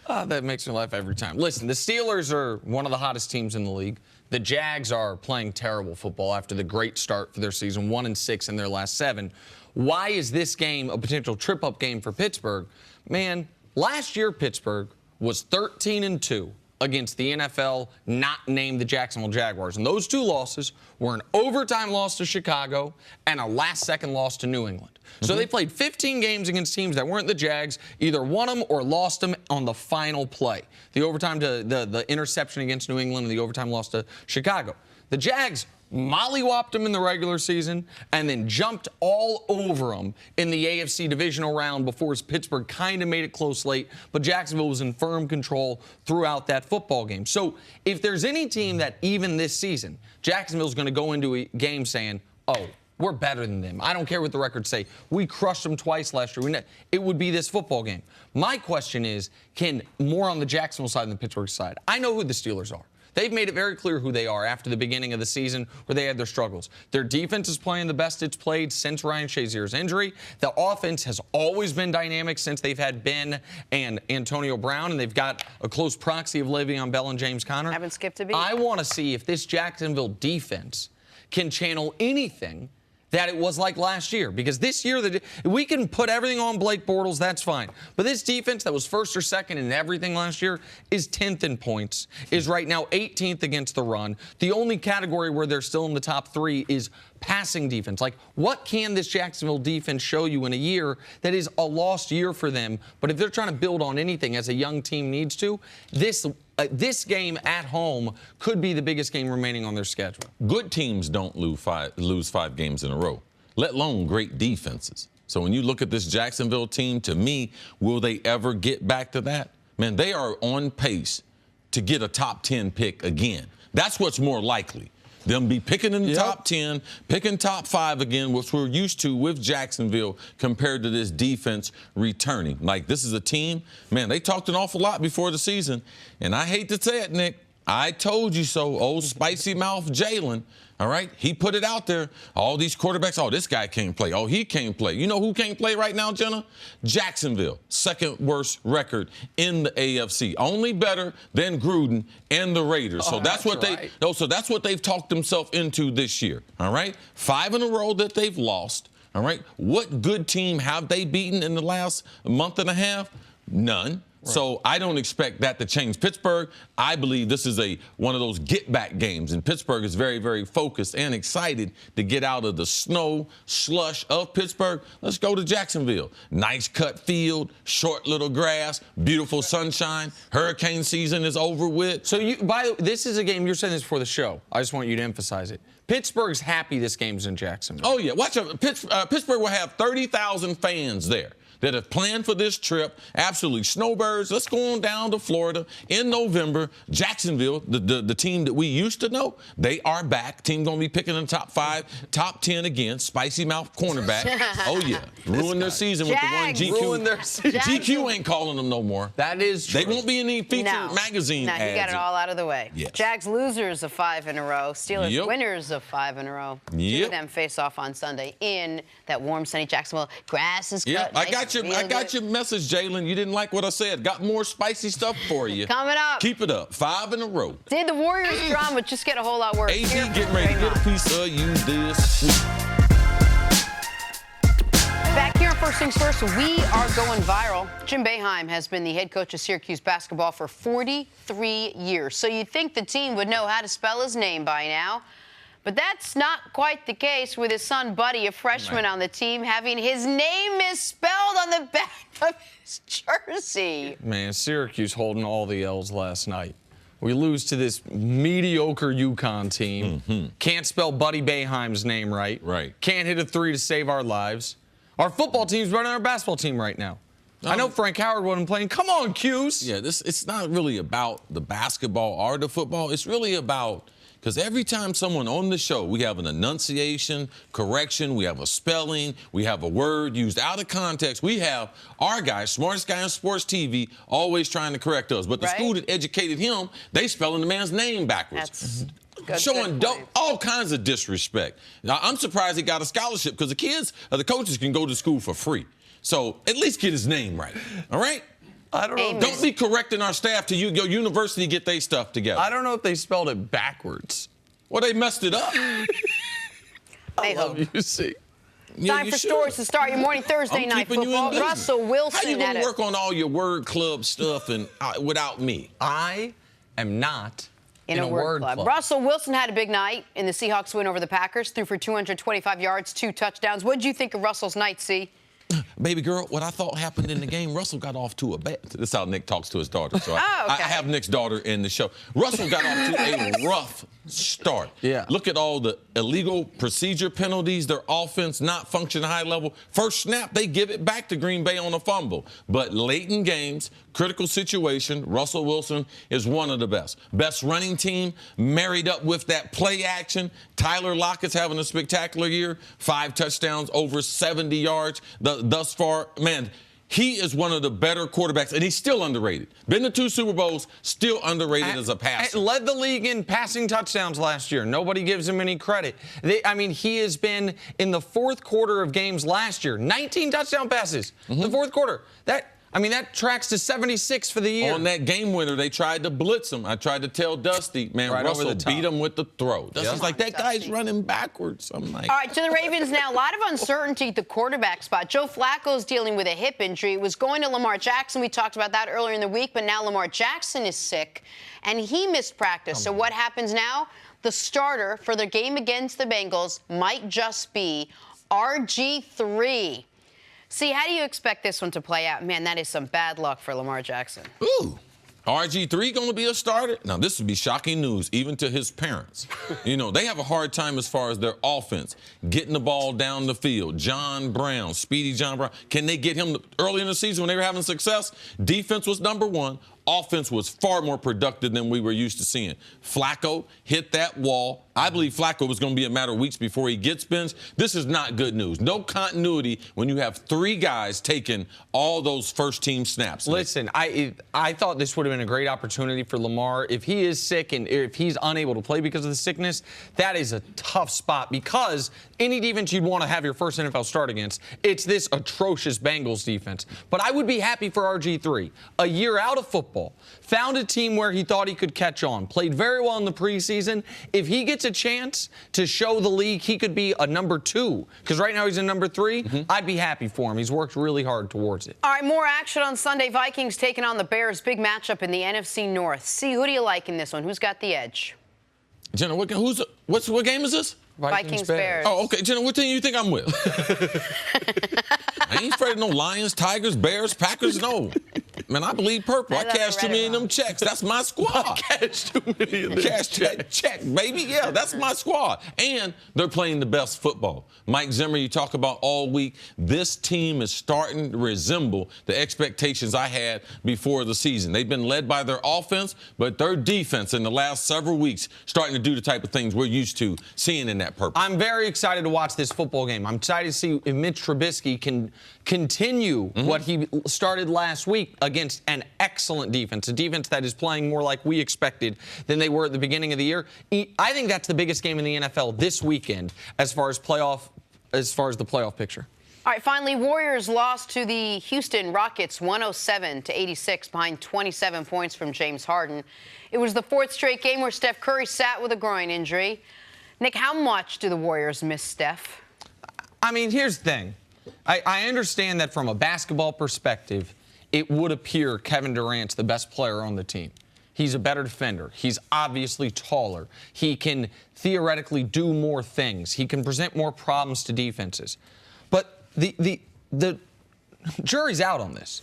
That makes me laugh every time. Listen, the Steelers are one of the hottest teams in the league. The Jags are playing terrible football after the great start for their season, 1-6 in their last 7. Why is this game a potential trip-up game for Pittsburgh? Man, last year Pittsburgh was 13-2 against the NFL, not named the Jacksonville Jaguars. And those 2 losses were an overtime loss to Chicago and a last-second loss to New England. So they played 15 games against teams that weren't the Jags, either won them or lost them on the final play. The overtime to the interception against New England and the overtime loss to Chicago. The Jags mollywopped them in the regular season, and then jumped all over them in the AFC divisional round before Pittsburgh kind of made it close late, but Jacksonville was in firm control throughout that football game. So if there's any team that even this season, Jacksonville's going to go into a game saying, oh, we're better than them. I don't care what the records say. We crushed them twice last year. It would be this football game. My question is, can more on the Jacksonville side than the Pittsburgh side? I know who the Steelers are. They've made it very clear who they are after the beginning of the season where they had their struggles. Their defense is playing the best it's played since Ryan Shazier's injury. The offense has always been dynamic since they've had Ben and Antonio Brown, and they've got a close proxy of Le'Veon Bell and James Conner. Haven't skipped a beat. I want to see if this Jacksonville defense can channel anything that it was like last year. Because this year, we can put everything on Blake Bortles, that's fine. But this defense that was first or second in everything last year is 10th in points, is right now 18th against the run. The only category where they're still in the top 3 is passing defense. Like, what can this Jacksonville defense show you in a year that is a lost year for them? But if they're trying to build on anything as a young team needs to, this game at home could be the biggest game remaining on their schedule. Good teams don't lose five games in a row, let alone great defenses. So when you look at this Jacksonville team, to me, will they ever get back to that? Man, they are on pace to get a top 10 pick again. That's what's more likely. Them be picking in the top 10, picking top 5 again, which we're used to with Jacksonville compared to this defense returning. Like, this is a team, man, they talked an awful lot before the season. And I hate to say it, Nick, I told you so. Old spicy mouth Jalen, all right? He put it out there. All these quarterbacks, oh, this guy can't play. Oh, he can't play. You know who can't play right now, Jenna? Jacksonville, second worst record in the AFC. Only better than Gruden and the Raiders. So that's what so that's what they've talked themselves into this year, all right? 5 in a row that they've lost, all right? What good team have they beaten in the last month and a half? None. Right. So I don't expect that to change. Pittsburgh, I believe this is one of those get-back games, and Pittsburgh is very, very focused and excited to get out of the snow, slush of Pittsburgh. Let's go to Jacksonville. Nice cut field, short little grass, beautiful sunshine. Hurricane season is over with. So this is a game, you're saying this before the show. I just want you to emphasize it. Pittsburgh's happy this game's in Jacksonville. Oh, yeah. Watch out. Pittsburgh will have 30,000 fans there that have planned for this trip. Absolutely. Snowbirds, let's go on down to Florida in November. Jacksonville, the team that we used to know, they are back. Team going to be picking in the top 5, top 10 again. Spicy mouth cornerback. Oh, yeah. Ruin their season with the one GQ. Ruin their season. GQ ain't calling them no more. That is true. They won't be in any featured magazine ads. No, you got it all out of the way. Yes. Jags losers of 5 in a row. Steelers winners of 5 in a row. 2 of them face off on Sunday in that warm, sunny Jacksonville. Grass is cut. Yeah, I got your message, Jalen. You didn't like what I said. Got more spicy stuff for you. Coming up. Keep it up. 5 in a row. Did the Warriors drama just get a whole lot worse? AD getting ready to get a piece of you this week. Back here, first things first, we are going viral. Jim Boeheim has been the head coach of Syracuse basketball for 43 years. So you'd think the team would know how to spell his name by now. But that's not quite the case with his son, Buddy, a freshman on the team, having his name misspelled on the back of his jersey. Man, Syracuse holding all the L's last night. We lose to this mediocre UConn team. Mm-hmm. Can't spell Buddy Boeheim's name right. Right. Can't hit a 3 to save our lives. Our football team's running our basketball team right now. I know Frank Howard wasn't playing. Come on, Cuse. Yeah, it's not really about the basketball or the football. It's really about, because every time someone on the show, we have an enunciation, correction, we have a spelling, we have a word used out of context. We have our guy, smartest guy on sports TV, always trying to correct us. But the school that educated him, they spelling the man's name backwards. Showing all kinds of disrespect. Now, I'm surprised he got a scholarship because the kids or the coaches can go to school for free. So at least get his name right. All right? I don't know. Don't be correcting our staff to your university get their stuff together. I don't know if they spelled it backwards. Well, they messed it up. I love you, see. Time for stories to start your morning Thursday night football. Russell Wilson. How you going to work on all your word club stuff and without me? I am not in a word club. Russell Wilson had a big night in the Seahawks win over the Packers. Threw for 225 yards, 2 touchdowns. What did you think of Russell's night, C? baby girl, what I thought happened in the game, Russell got off to a bad. This is how Nick talks to his daughter. So I have Nick's daughter in the show. Russell got off to a rough start. Yeah. Look at all the illegal procedure penalties, their offense not functioning high level. First snap, they give it back to Green Bay on a fumble. But late in games, critical situation, Russell Wilson is one of the best. Best running team, married up with that play action. Tyler Lockett's having a spectacular year. 5 touchdowns, over 70 yards thus far. Man, he is one of the better quarterbacks, and he's still underrated. Been to 2 Super Bowls, still underrated as a passer. Led the league in passing touchdowns last year. Nobody gives him any credit. He has been in the fourth quarter of games last year. 19 touchdown passes. The fourth quarter. That tracks to 76 for the year. On that game winner, they tried to blitz him. I tried to tell Dusty, man, right Russell beat him with the throw. Dusty's like, that Dusty. guy's running backwards. I'm like, all right, to the Ravens now. A lot of uncertainty at the quarterback spot. Joe Flacco's dealing with a hip injury. It was going to Lamar Jackson. We talked about that earlier in the week, but now Lamar Jackson is sick, and he missed practice. So what happens now? The starter for the game against the Bengals might just be RG3. See, how do you expect this one to play out? Man, that is some bad luck for Lamar Jackson. ooh. RG3 going to be a starter? Now, this would be shocking news, even to his parents. They have a hard time as far as their offense, getting the ball down the field. John Brown, Speedy John Brown. Can they get him early in the season when they were having success? Defense was number 1. Offense was far more productive than we were used to seeing. Flacco hit that wall. I believe Flacco was going to be a matter of weeks before he gets benched. This is not good news. No continuity when you have 3 guys taking all those first-team snaps. Listen, I thought this would have been a great opportunity for Lamar. If he is sick and if he's unable to play because of the sickness, that is a tough spot because any defense you'd want to have your first NFL start against, it's this atrocious Bengals defense. But I would be happy for RG3. A year out of football, found a team where he thought he could catch on, played very well in the preseason. If he gets a chance to show the league he could be a number 2, because right now he's a number 3, I'd be happy for him. He's worked really hard towards it. All right, more action on Sunday. Vikings taking on the Bears. Big matchup in the NFC North. See, who do you like in this one? Who's got the edge? Jenna, what game is this? Vikings Bears. Oh, okay. Jenna, what team do you think I'm with? I ain't afraid of no Lions, Tigers, Bears, Packers. No. Man, I bleed purple. I cash too many of them checks. That's my squad. Cash too many of them check, baby. Yeah, that's my squad. And they're playing the best football. Mike Zimmer, you talk about all week. This team is starting to resemble the expectations I had before the season. They've been led by their offense, but their defense in the last several weeks starting to do the type of things we're used to seeing in that purple. I'm very excited to watch this football game. I'm excited to see if Mitch Trubisky can continue what he started last week against an excellent defense, a defense that is playing more like we expected than they were at the beginning of the year. I think that's the biggest game in the NFL this weekend as far as the playoff picture. All right, finally, Warriors lost to the Houston Rockets 107-86 behind 27 points from James Harden. It was the 4th straight game where Steph Curry sat with a groin injury. Nick, how much do the Warriors miss Steph? Here's the thing. I understand that from a basketball perspective, it would appear Kevin Durant's the best player on the team. He's a better defender. He's obviously taller. He can theoretically do more things. He can present more problems to defenses. But the jury's out on this.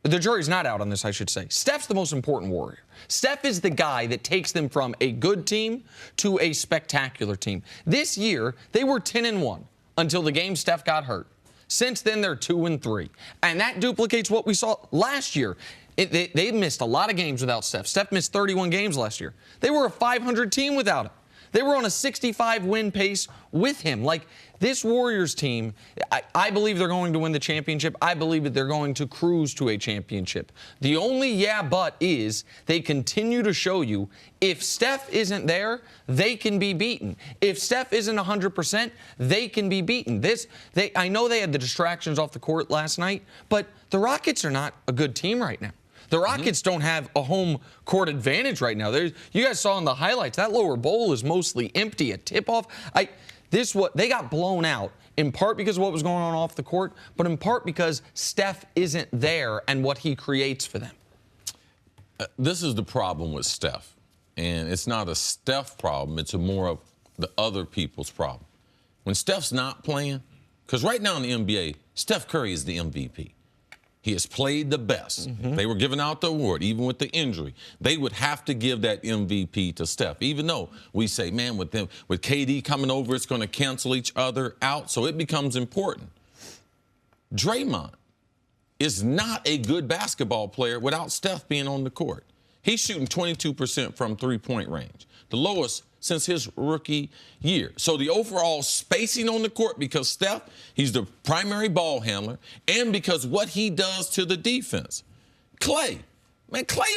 The jury's not out on this, I should say. Steph's the most important Warrior. Steph is the guy that takes them from a good team to a spectacular team. This year, they were 10-1 until the game Steph got hurt. Since then, they're 2-3. And that duplicates what we saw last year. They missed a lot of games without Steph. Steph missed 31 games last year. They were a 500 team without him. They were on a 65-win pace with him. Like, this Warriors team, I believe they're going to win the championship. I believe that they're going to cruise to a championship. The only but is they continue to show you if Steph isn't there, they can be beaten. If Steph isn't 100%, they can be beaten. I know they had the distractions off the court last night, but the Rockets are not a good team right now. The Rockets don't have a home court advantage right now. You guys saw in the highlights, that lower bowl is mostly empty. A tip-off. They got blown out, in part because of what was going on off the court, but in part because Steph isn't there and what he creates for them. This is the problem with Steph. And it's not a Steph problem. It's more of the other people's problem. When Steph's not playing, because right now in the NBA, Steph Curry is the MVP. He has played the best. If they were giving out the award, even with the injury, they would have to give that MVP to Steph, even though we say, man, with KD coming over, it's going to cancel each other out, so it becomes important. Draymond is not a good basketball player without Steph being on the court. He's shooting 22% from three-point range, the lowest since his rookie year. So the overall spacing on the court, because Steph, he's the primary ball handler, and because what he does to the defense. Clay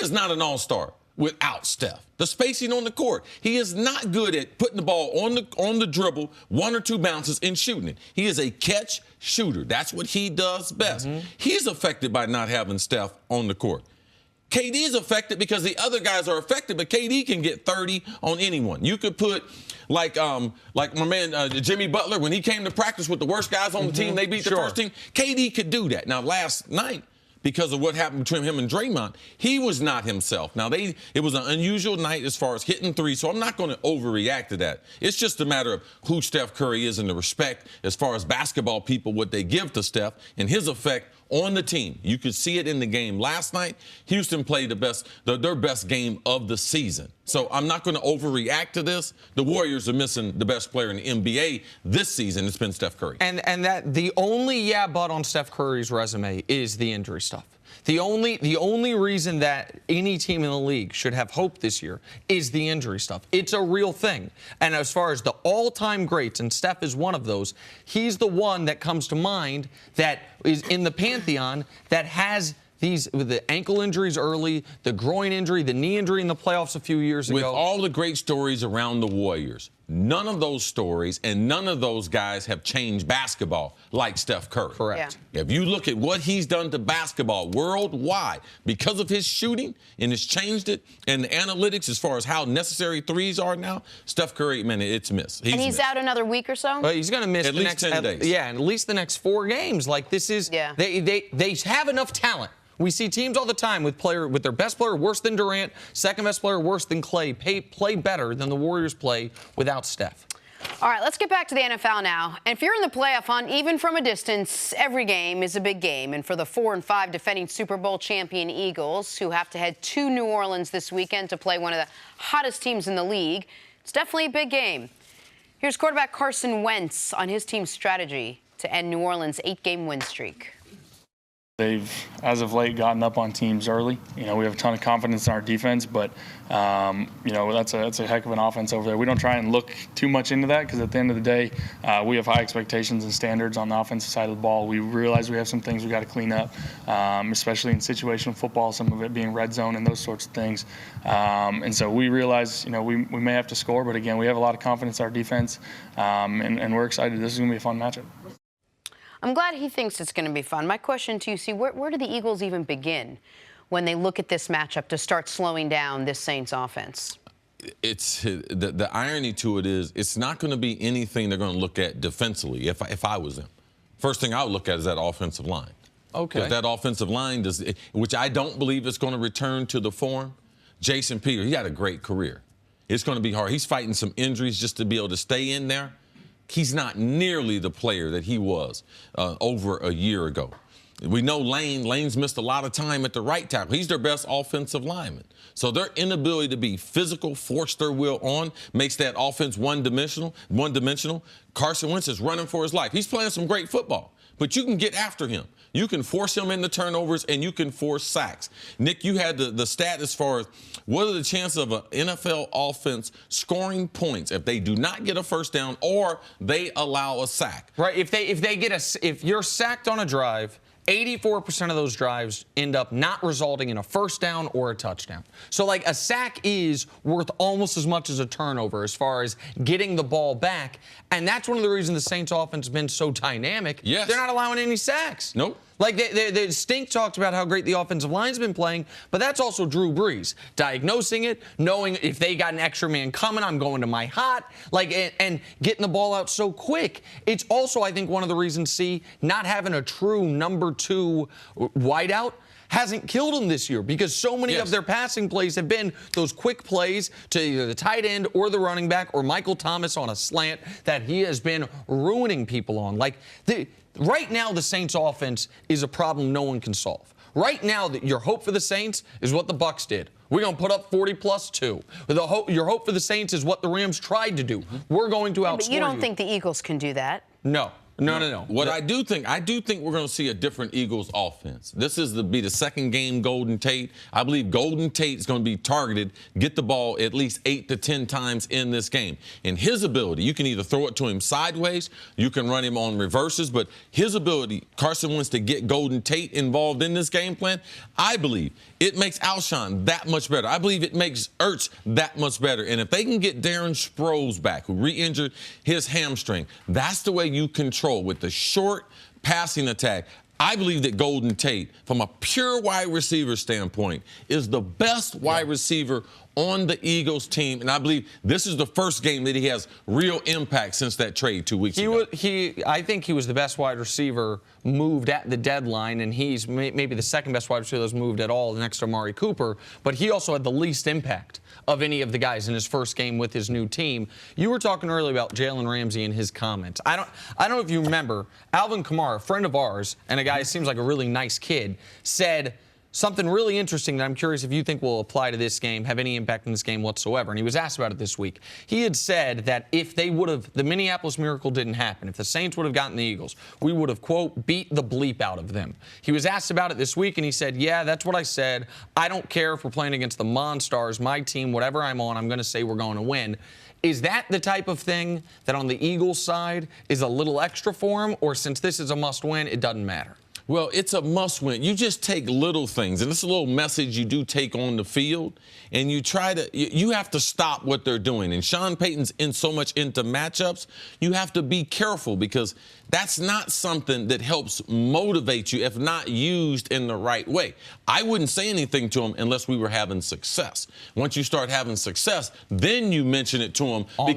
is not an all-star without Steph. The spacing on the court, he is not good at putting the ball on the dribble, one or two bounces, and shooting it. He is a catch shooter. That's what he does best. He's affected by not having Steph on the court. KD is affected because the other guys are affected, but KD can get 30 on anyone. You could put, like my man Jimmy Butler, when he came to practice with the worst guys on the team, they beat the first team. KD could do that. Now, last night, because of what happened between him and Draymond, he was not himself. Now, it was an unusual night as far as hitting threes, so I'm not going to overreact to that. It's just a matter of who Steph Curry is and the respect as far as basketball people, what they give to Steph, and his effect on the team. You could see it in the game last night. Houston played their best game of the season. So I'm not going to overreact to this. The Warriors are missing the best player in the NBA this season. It's been Steph Curry. And that the only but on Steph Curry's resume is the injury stuff. The only reason that any team in the league should have hope this year is the injury stuff. It's a real thing. And as far as the all-time greats, and Steph is one of those, he's the one that comes to mind that is in the pantheon that has the ankle injuries early, the groin injury, the knee injury in the playoffs a few years ago. With all the great stories around the Warriors, none of those stories and none of those guys have changed basketball like Steph Curry. Correct. Yeah. If you look at what he's done to basketball worldwide, because of his shooting, and it's changed it, and the analytics as far as how necessary threes are now, Steph Curry, man, it's missed. And he's out another week or so? Well, he's going to miss at least 10 days. Yeah, at least the next 4 games. Like, this is, they have enough talent. We see teams all the time with their best player worse than Durant, second best player worse than Clay, play better than the Warriors play without Steph. All right, let's get back to the NFL now. And if you're in the playoff hunt, even from a distance, every game is a big game. And for the 4-5 defending Super Bowl champion Eagles, who have to head to New Orleans this weekend to play one of the hottest teams in the league, it's definitely a big game. Here's quarterback Carson Wentz on his team's strategy to end New Orleans' 8-game win streak. They've, as of late, gotten up on teams early. We have a ton of confidence in our defense, but, that's a heck of an offense over there. We don't try and look too much into that because at the end of the day, we have high expectations and standards on the offensive side of the ball. We realize we have some things we got to clean up, especially in situational football, some of it being red zone and those sorts of things. And so we realize, we may have to score, but again, we have a lot of confidence in our defense, and we're excited. This is going to be a fun matchup. I'm glad he thinks it's going to be fun. My question to you, where do the Eagles even begin when they look at this matchup to start slowing down this Saints offense? It's the irony to it is it's not going to be anything they're going to look at defensively if I was them. First thing I would look at is that offensive line. Okay. If that offensive line does, which I don't believe is going to return to the form. Jason Peters, he had a great career. It's going to be hard. He's fighting some injuries just to be able to stay in there. He's not nearly the player that he was over a year ago. We know Lane's missed a lot of time at the right tackle. He's their best offensive lineman. So their inability to be physical, force their will on, makes that offense one-dimensional. Carson Wentz is running for his life. He's playing some great football, but you can get after him. You can force him into turnovers, and you can force sacks. Nick, you had the stat as far as what are the chances of an NFL offense scoring points if they do not get a first down or they allow a sack? Right. If you're sacked on a drive, 84% of those drives end up not resulting in a first down or a touchdown. So, a sack is worth almost as much as a turnover as far as getting the ball back. And that's one of the reasons the Saints offense has been so dynamic. Yes. They're not allowing any sacks. Nope. The Stink talks about how great the offensive line's been playing, but that's also Drew Brees. Diagnosing it, knowing if they got an extra man coming, I'm going to my hot, and getting the ball out so quick. It's also, I think, one of the reasons, not having a true number 2 wideout hasn't killed them this year because so many of their passing plays have been those quick plays to either the tight end or the running back or Michael Thomas on a slant that he has been ruining people on. Like, right now, the Saints offense is a problem no one can solve. Right now, your hope for the Saints is what the Bucs did. We're going to put up 40+2. Your hope for the Saints is what the Rams tried to do. We're going to outscore But you don't think the Eagles can do that? No. No. What I do think we're going to see a different Eagles offense. This is be the second game Golden Tate. I believe Golden Tate is going to be targeted, get the ball at least 8 to 10 times in this game. And his ability, you can either throw it to him sideways, you can run him on reverses, but his ability, Carson wants to get Golden Tate involved in this game plan. I believe it makes Alshon that much better. I believe it makes Ertz that much better. And if they can get Darren Sproles back, who re-injured his hamstring, that's the way you control with the short passing attack. I believe that Golden Tate, from a pure wide receiver standpoint, is the best wide receiver on the Eagles team. And I believe this is the first game that he has real impact since that trade 2 weeks ago. I think he was the best wide receiver moved at the deadline, and he's maybe the second best wide receiver that's moved at all next to Amari Cooper. But he also had the least impact of any of the guys in his first game with his new team. You were talking earlier about Jalen Ramsey and his comments. I don't know if you remember, Alvin Kamara, a friend of ours, and a guy who seems like a really nice kid, said something really interesting that I'm curious if you think will apply to this game, have any impact in this game whatsoever. And he was asked about it this week. He had said that if they would have, the Minneapolis Miracle didn't happen, if the Saints would have gotten the Eagles, we would have, quote, beat the bleep out of them. He was asked about it this week, and he said, yeah, that's what I said. I don't care if we're playing against the Monstars, my team, whatever I'm on, I'm going to say we're going to win. Is that the type of thing that on the Eagles side is a little extra for him, or since this is a must-win, it doesn't matter? Well, it's a must-win. You just take little things, and it's a little message you do take on the field, and you have to stop what they're doing. And Sean Payton's in so much into matchups, you have to be careful because that's not something that helps motivate you if not used in the right way. I wouldn't say anything to him unless we were having success. Once you start having success, then you mention it to him on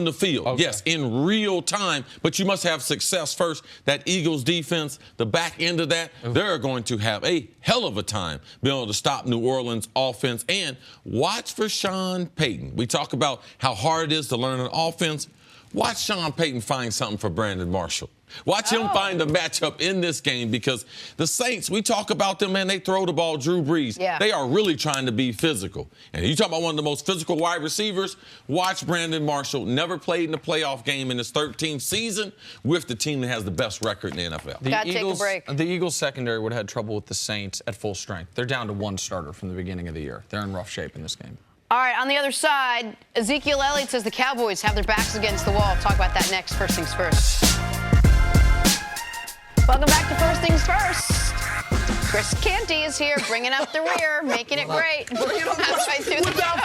the field. Okay. Yes, in real time, but you must have success first. That Eagles defense, the back end of that, they're going to have a hell of a time being able to stop New Orleans offense. And watch for Sean Payton. We talk about how hard it is to learn an offense. Watch Sean Payton find something for Brandon Marshall. Watch him find a matchup in this game because the Saints, we talk about them, man, they throw the ball, Drew Brees. Yeah. They are really trying to be physical. And you talk about one of the most physical wide receivers, watch Brandon Marshall. Never played in a playoff game in his 13th season with the team that has the best record in the NFL. Take a break. The Eagles secondary would have had trouble with the Saints at full strength. They're down to one starter from the beginning of the year. They're in rough shape in this game. All right, on the other side, Ezekiel Elliott says the Cowboys have their backs against the wall. Talk about that next. First things first. Welcome back to First Things First. Chris Canty is here, bringing up the rear, making it great. Without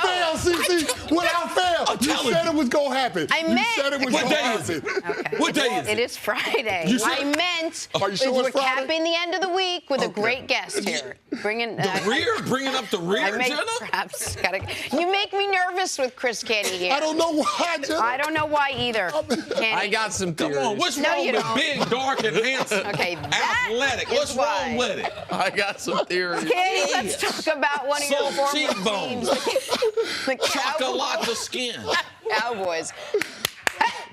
fail, CC. Without fail. You said it was going to happen. I meant. You said it was going to happen. Okay. What day is it? It is Friday. I meant. Are you sure we're it's Friday? capping the end of the week with a great guest here. Bringing Bringing up the rear, Jenna? Perhaps. You make me nervous with Chris Canty here. I don't know why, Jenna. I don't know why either. I got some theories. Come on, what's wrong with big, dark, and handsome? Okay, that athletic. is What's wrong with it? I got some theories. Canty, let's talk about one of your Soft former cheekbones. teams. The Chocolate the skin. Cowboys.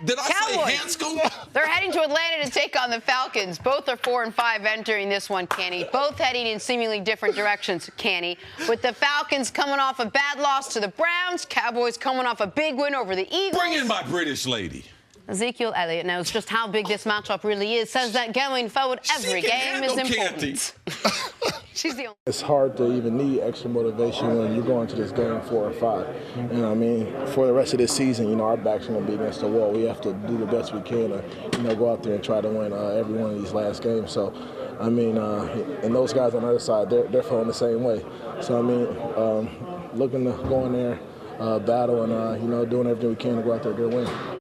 Did I Cowboys. say Hanscom? They're heading to Atlanta to take on the Falcons. Both are 4-5 entering this one, Canty. Both heading in seemingly different directions, Canty. With the Falcons coming off a bad loss to the Browns, Cowboys coming off a big win over the Eagles. Bring in my British lady. Ezekiel Elliott knows just how big this matchup really is. Says that going forward, every game is important. She's the only. It's hard to even need extra motivation when you go into this game 4-5. And I mean, for the rest of this season, you know, our backs are going to be against the wall. We have to do the best we can to, you know, go out there and try to win every one of these last games. So, I mean, and those guys on the other side, they're feeling the same way. So, I mean, looking to go in there, battle, and, you know, doing everything we can to go out there and get a win.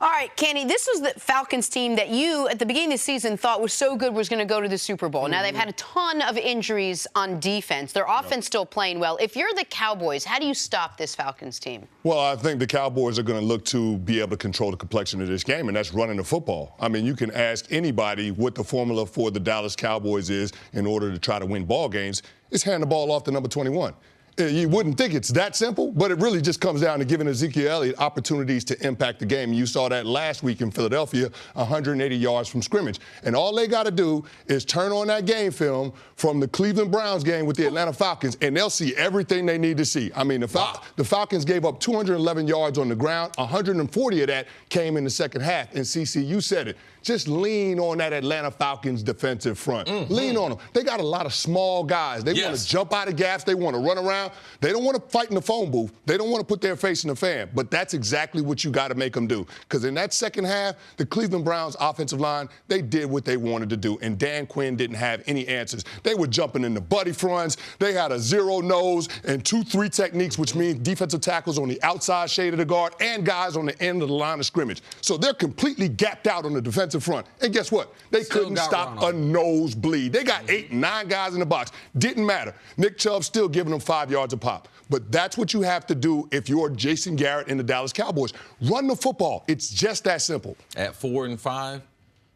All right. right, Kenny, this was the Falcons team that you, at the beginning of the season, thought was so good was going to go to the Super Bowl. Now, they've had a ton of injuries on defense. Their offense still playing well. If you're the Cowboys, how do you stop this Falcons team? Well, I think the Cowboys are going to look to be able to control the complexion of this game, and that's running the football. I mean, you can ask anybody what the formula for the Dallas Cowboys is in order to try to win ball games. It's hand the ball off to number 21. You wouldn't think it's that simple, but it really just comes down to giving Ezekiel Elliott opportunities to impact the game. You saw that last week in Philadelphia, 180 yards from scrimmage. And all they got to do is turn on that game film from the Cleveland Browns game with the Atlanta Falcons, and they'll see everything they need to see. I mean, the Falcons gave up 211 yards on the ground. 140 of that came in the second half. And, CC, you said it. Just lean on that Atlanta Falcons defensive front. Lean on them. They got a lot of small guys. They want to jump out of gaps. They want to run around. They don't want to fight in the phone booth. They don't want to put their face in the fan. But that's exactly what you got to make them do. Because in that second half, the Cleveland Browns offensive line, they did what they wanted to do. And Dan Quinn didn't have any answers. They were jumping in the buddy fronts. They had a zero nose and 2-3 techniques, which means defensive tackles on the outside shade of the guard and guys on the end of the line of scrimmage. So they're completely gapped out on the defensive front. And guess what? They couldn't stop a nosebleed. They got 8, 9 guys in the box. Didn't matter. Nick Chubb still giving them 5 yards a pop. But that's what you have to do if you're Jason Garrett and the Dallas Cowboys. Run the football. It's just that simple. At 4-5,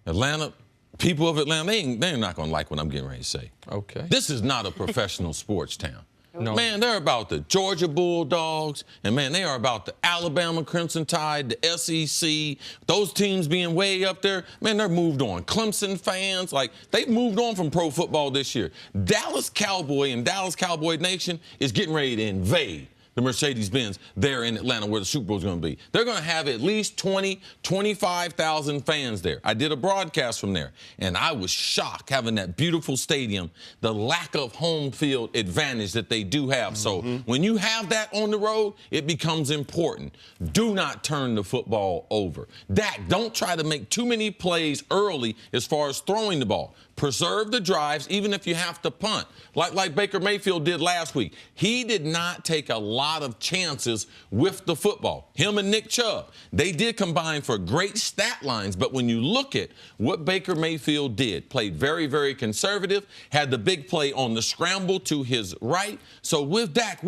Atlanta, people of Atlanta, they're not going to like what I'm getting ready to say. Okay. This is not a professional sports town. No. Man, they're about the Georgia Bulldogs, and, man, they are about the Alabama Crimson Tide, the SEC, those teams being way up there. Man, they're moved on. Clemson fans, like, they've moved on from pro football this year. Dallas Cowboy and Dallas Cowboy Nation is getting ready to invade the Mercedes-Benz there in Atlanta where the Super Bowl is going to be. They're going to have at least 20, 25,000 fans there. I did a broadcast from there, and I was shocked having that beautiful stadium, the lack of home field advantage that they do have. So when you have that on the road, it becomes important. Do not turn the football over. Dak, don't try to make too many plays early as far as throwing the ball. Preserve the drives, even if you have to punt, like Baker Mayfield did last week. He did not take a lot of chances with the football. Him and Nick Chubb, they did combine for great stat lines, but when you look at what Baker Mayfield did, played very, very conservative, had the big play on the scramble to his right. So with Dak,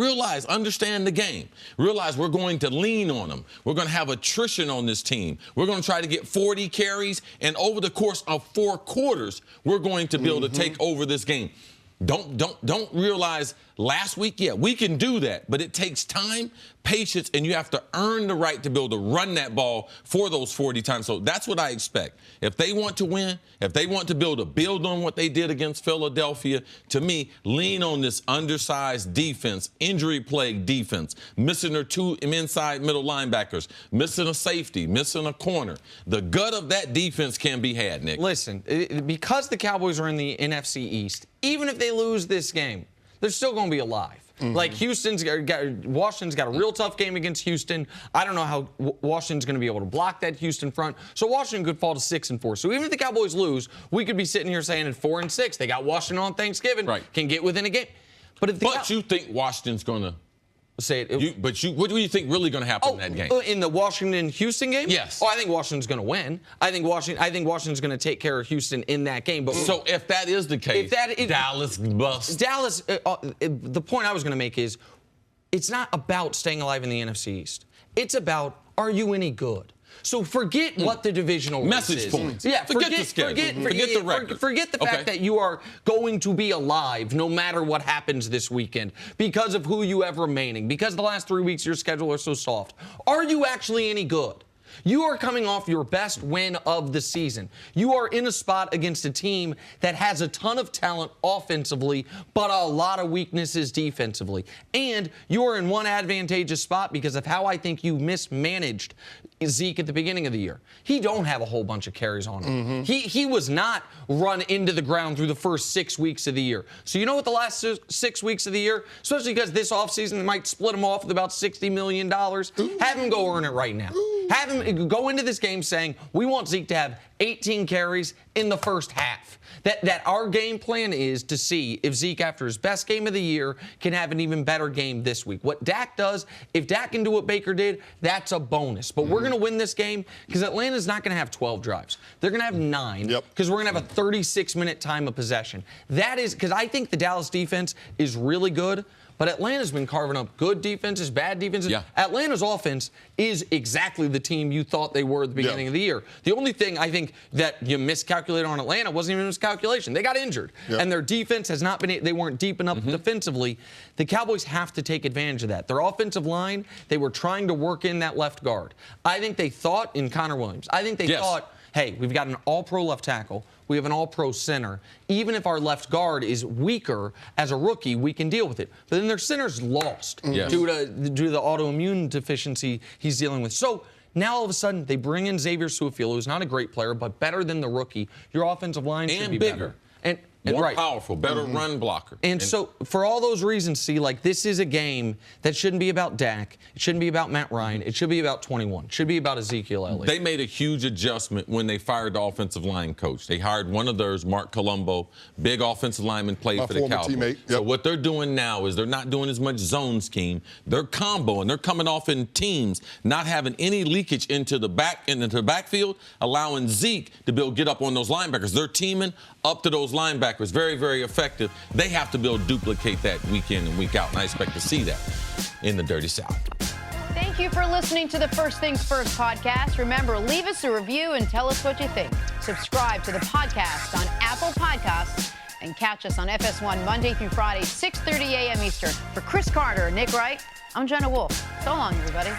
understand the game. Realize we're going to lean on him. We're going to have attrition on this team. We're going to try to get 40 carries, and over the course of 4 quarters, we're going to be able to take over this game. Don't realize last week, we can do that, but it takes time, patience, and you have to earn the right to be able to run that ball for those 40 times. So that's what I expect. If they want to win, if they want to build on what they did against Philadelphia, to me, lean on this undersized defense, injury-plagued defense, missing their 2 inside middle linebackers, missing a safety, missing a corner. The gut of that defense can be had, Nick. Listen, because the Cowboys are in the NFC East, even if they lose this game, they're still going to be alive. Like Washington's got a real tough game against Houston. I don't know how Washington's going to be able to block that Houston front. So Washington could fall to 6-4. So even if the Cowboys lose, we could be sitting here saying at 4-6, they got Washington on Thanksgiving, can get within a game. But you think Washington's going to say it? What do you think really going to happen in that game? In the Washington-Houston game? Yes. I think Washington's going to win. I think Washington's going to take care of Houston in that game. But so if that is the case, Dallas bust. Dallas. The point I was going to make is, it's not about staying alive in the NFC East. It's about, are you any good? So forget what the divisional message is. points. Yeah, forget the schedule. Forget the record. Forget the fact that you are going to be alive no matter what happens this weekend because of who you have remaining, because the last 3 weeks your schedule are so soft. Are you actually any good? You are coming off your best win of the season. You are in a spot against a team that has a ton of talent offensively, but a lot of weaknesses defensively. And you are in one advantageous spot because of how I think you mismanaged Zeke at the beginning of the year. He don't have a whole bunch of carries on him. He was not run into the ground through the first 6 weeks of the year. So you know what the last 6 weeks of the year, especially because this offseason might split him off with about $60 million, have him go earn it right now. Have him go into this game saying, we want Zeke to have 18 carries in the first half. That our game plan is to see if Zeke, after his best game of the year, can have an even better game this week. What Dak does, if Dak can do what Baker did, that's a bonus. But we're going to win this game because Atlanta's not going to have 12 drives. They're going to have 9 because we're going to have a 36-minute time of possession. That is because I think the Dallas defense is really good. But Atlanta's been carving up good defenses, bad defenses. Yeah. Atlanta's offense is exactly the team you thought they were at the beginning of the year. The only thing I think that you miscalculated on Atlanta wasn't even a miscalculation. They got injured. And their defense has not been, they weren't deep enough defensively. The Cowboys have to take advantage of that. Their offensive line, they were trying to work in that left guard. I think they thought in Connor Williams. I think they thought, hey, we've got an all-pro left tackle. We have an all-pro center. Even if our left guard is weaker as a rookie, we can deal with it. But then their center's lost due to the autoimmune deficiency he's dealing with. So now all of a sudden they bring in Xavier Su'a-Filo, who's not a great player, but better than the rookie. Your offensive line should be bigger. And more powerful, better run blocker. And so for all those reasons, this is a game that shouldn't be about Dak. It shouldn't be about Matt Ryan. It should be about 21. It should be about Ezekiel Elliott. They made a huge adjustment when they fired the offensive line coach. They hired one of theirs, Mark Colombo, big offensive lineman, played for the Cowboys. Teammate. So what they're doing now is they're not doing as much zone scheme. They're comboing. They're coming off in teams, not having any leakage into the backfield, allowing Zeke to be able to get up on those linebackers. They're teaming up to those linebackers. Very, very effective. They have to be able to duplicate that week in and week out, and I expect to see that in the Dirty South. Thank you for listening to the First Things First podcast. Remember, leave us a review and tell us what you think. Subscribe to the podcast on Apple Podcasts and catch us on FS1 Monday through Friday, 6:30 a.m. Eastern. For Cris Carter and Nick Wright, I'm Jenna Wolfe. So long, everybody.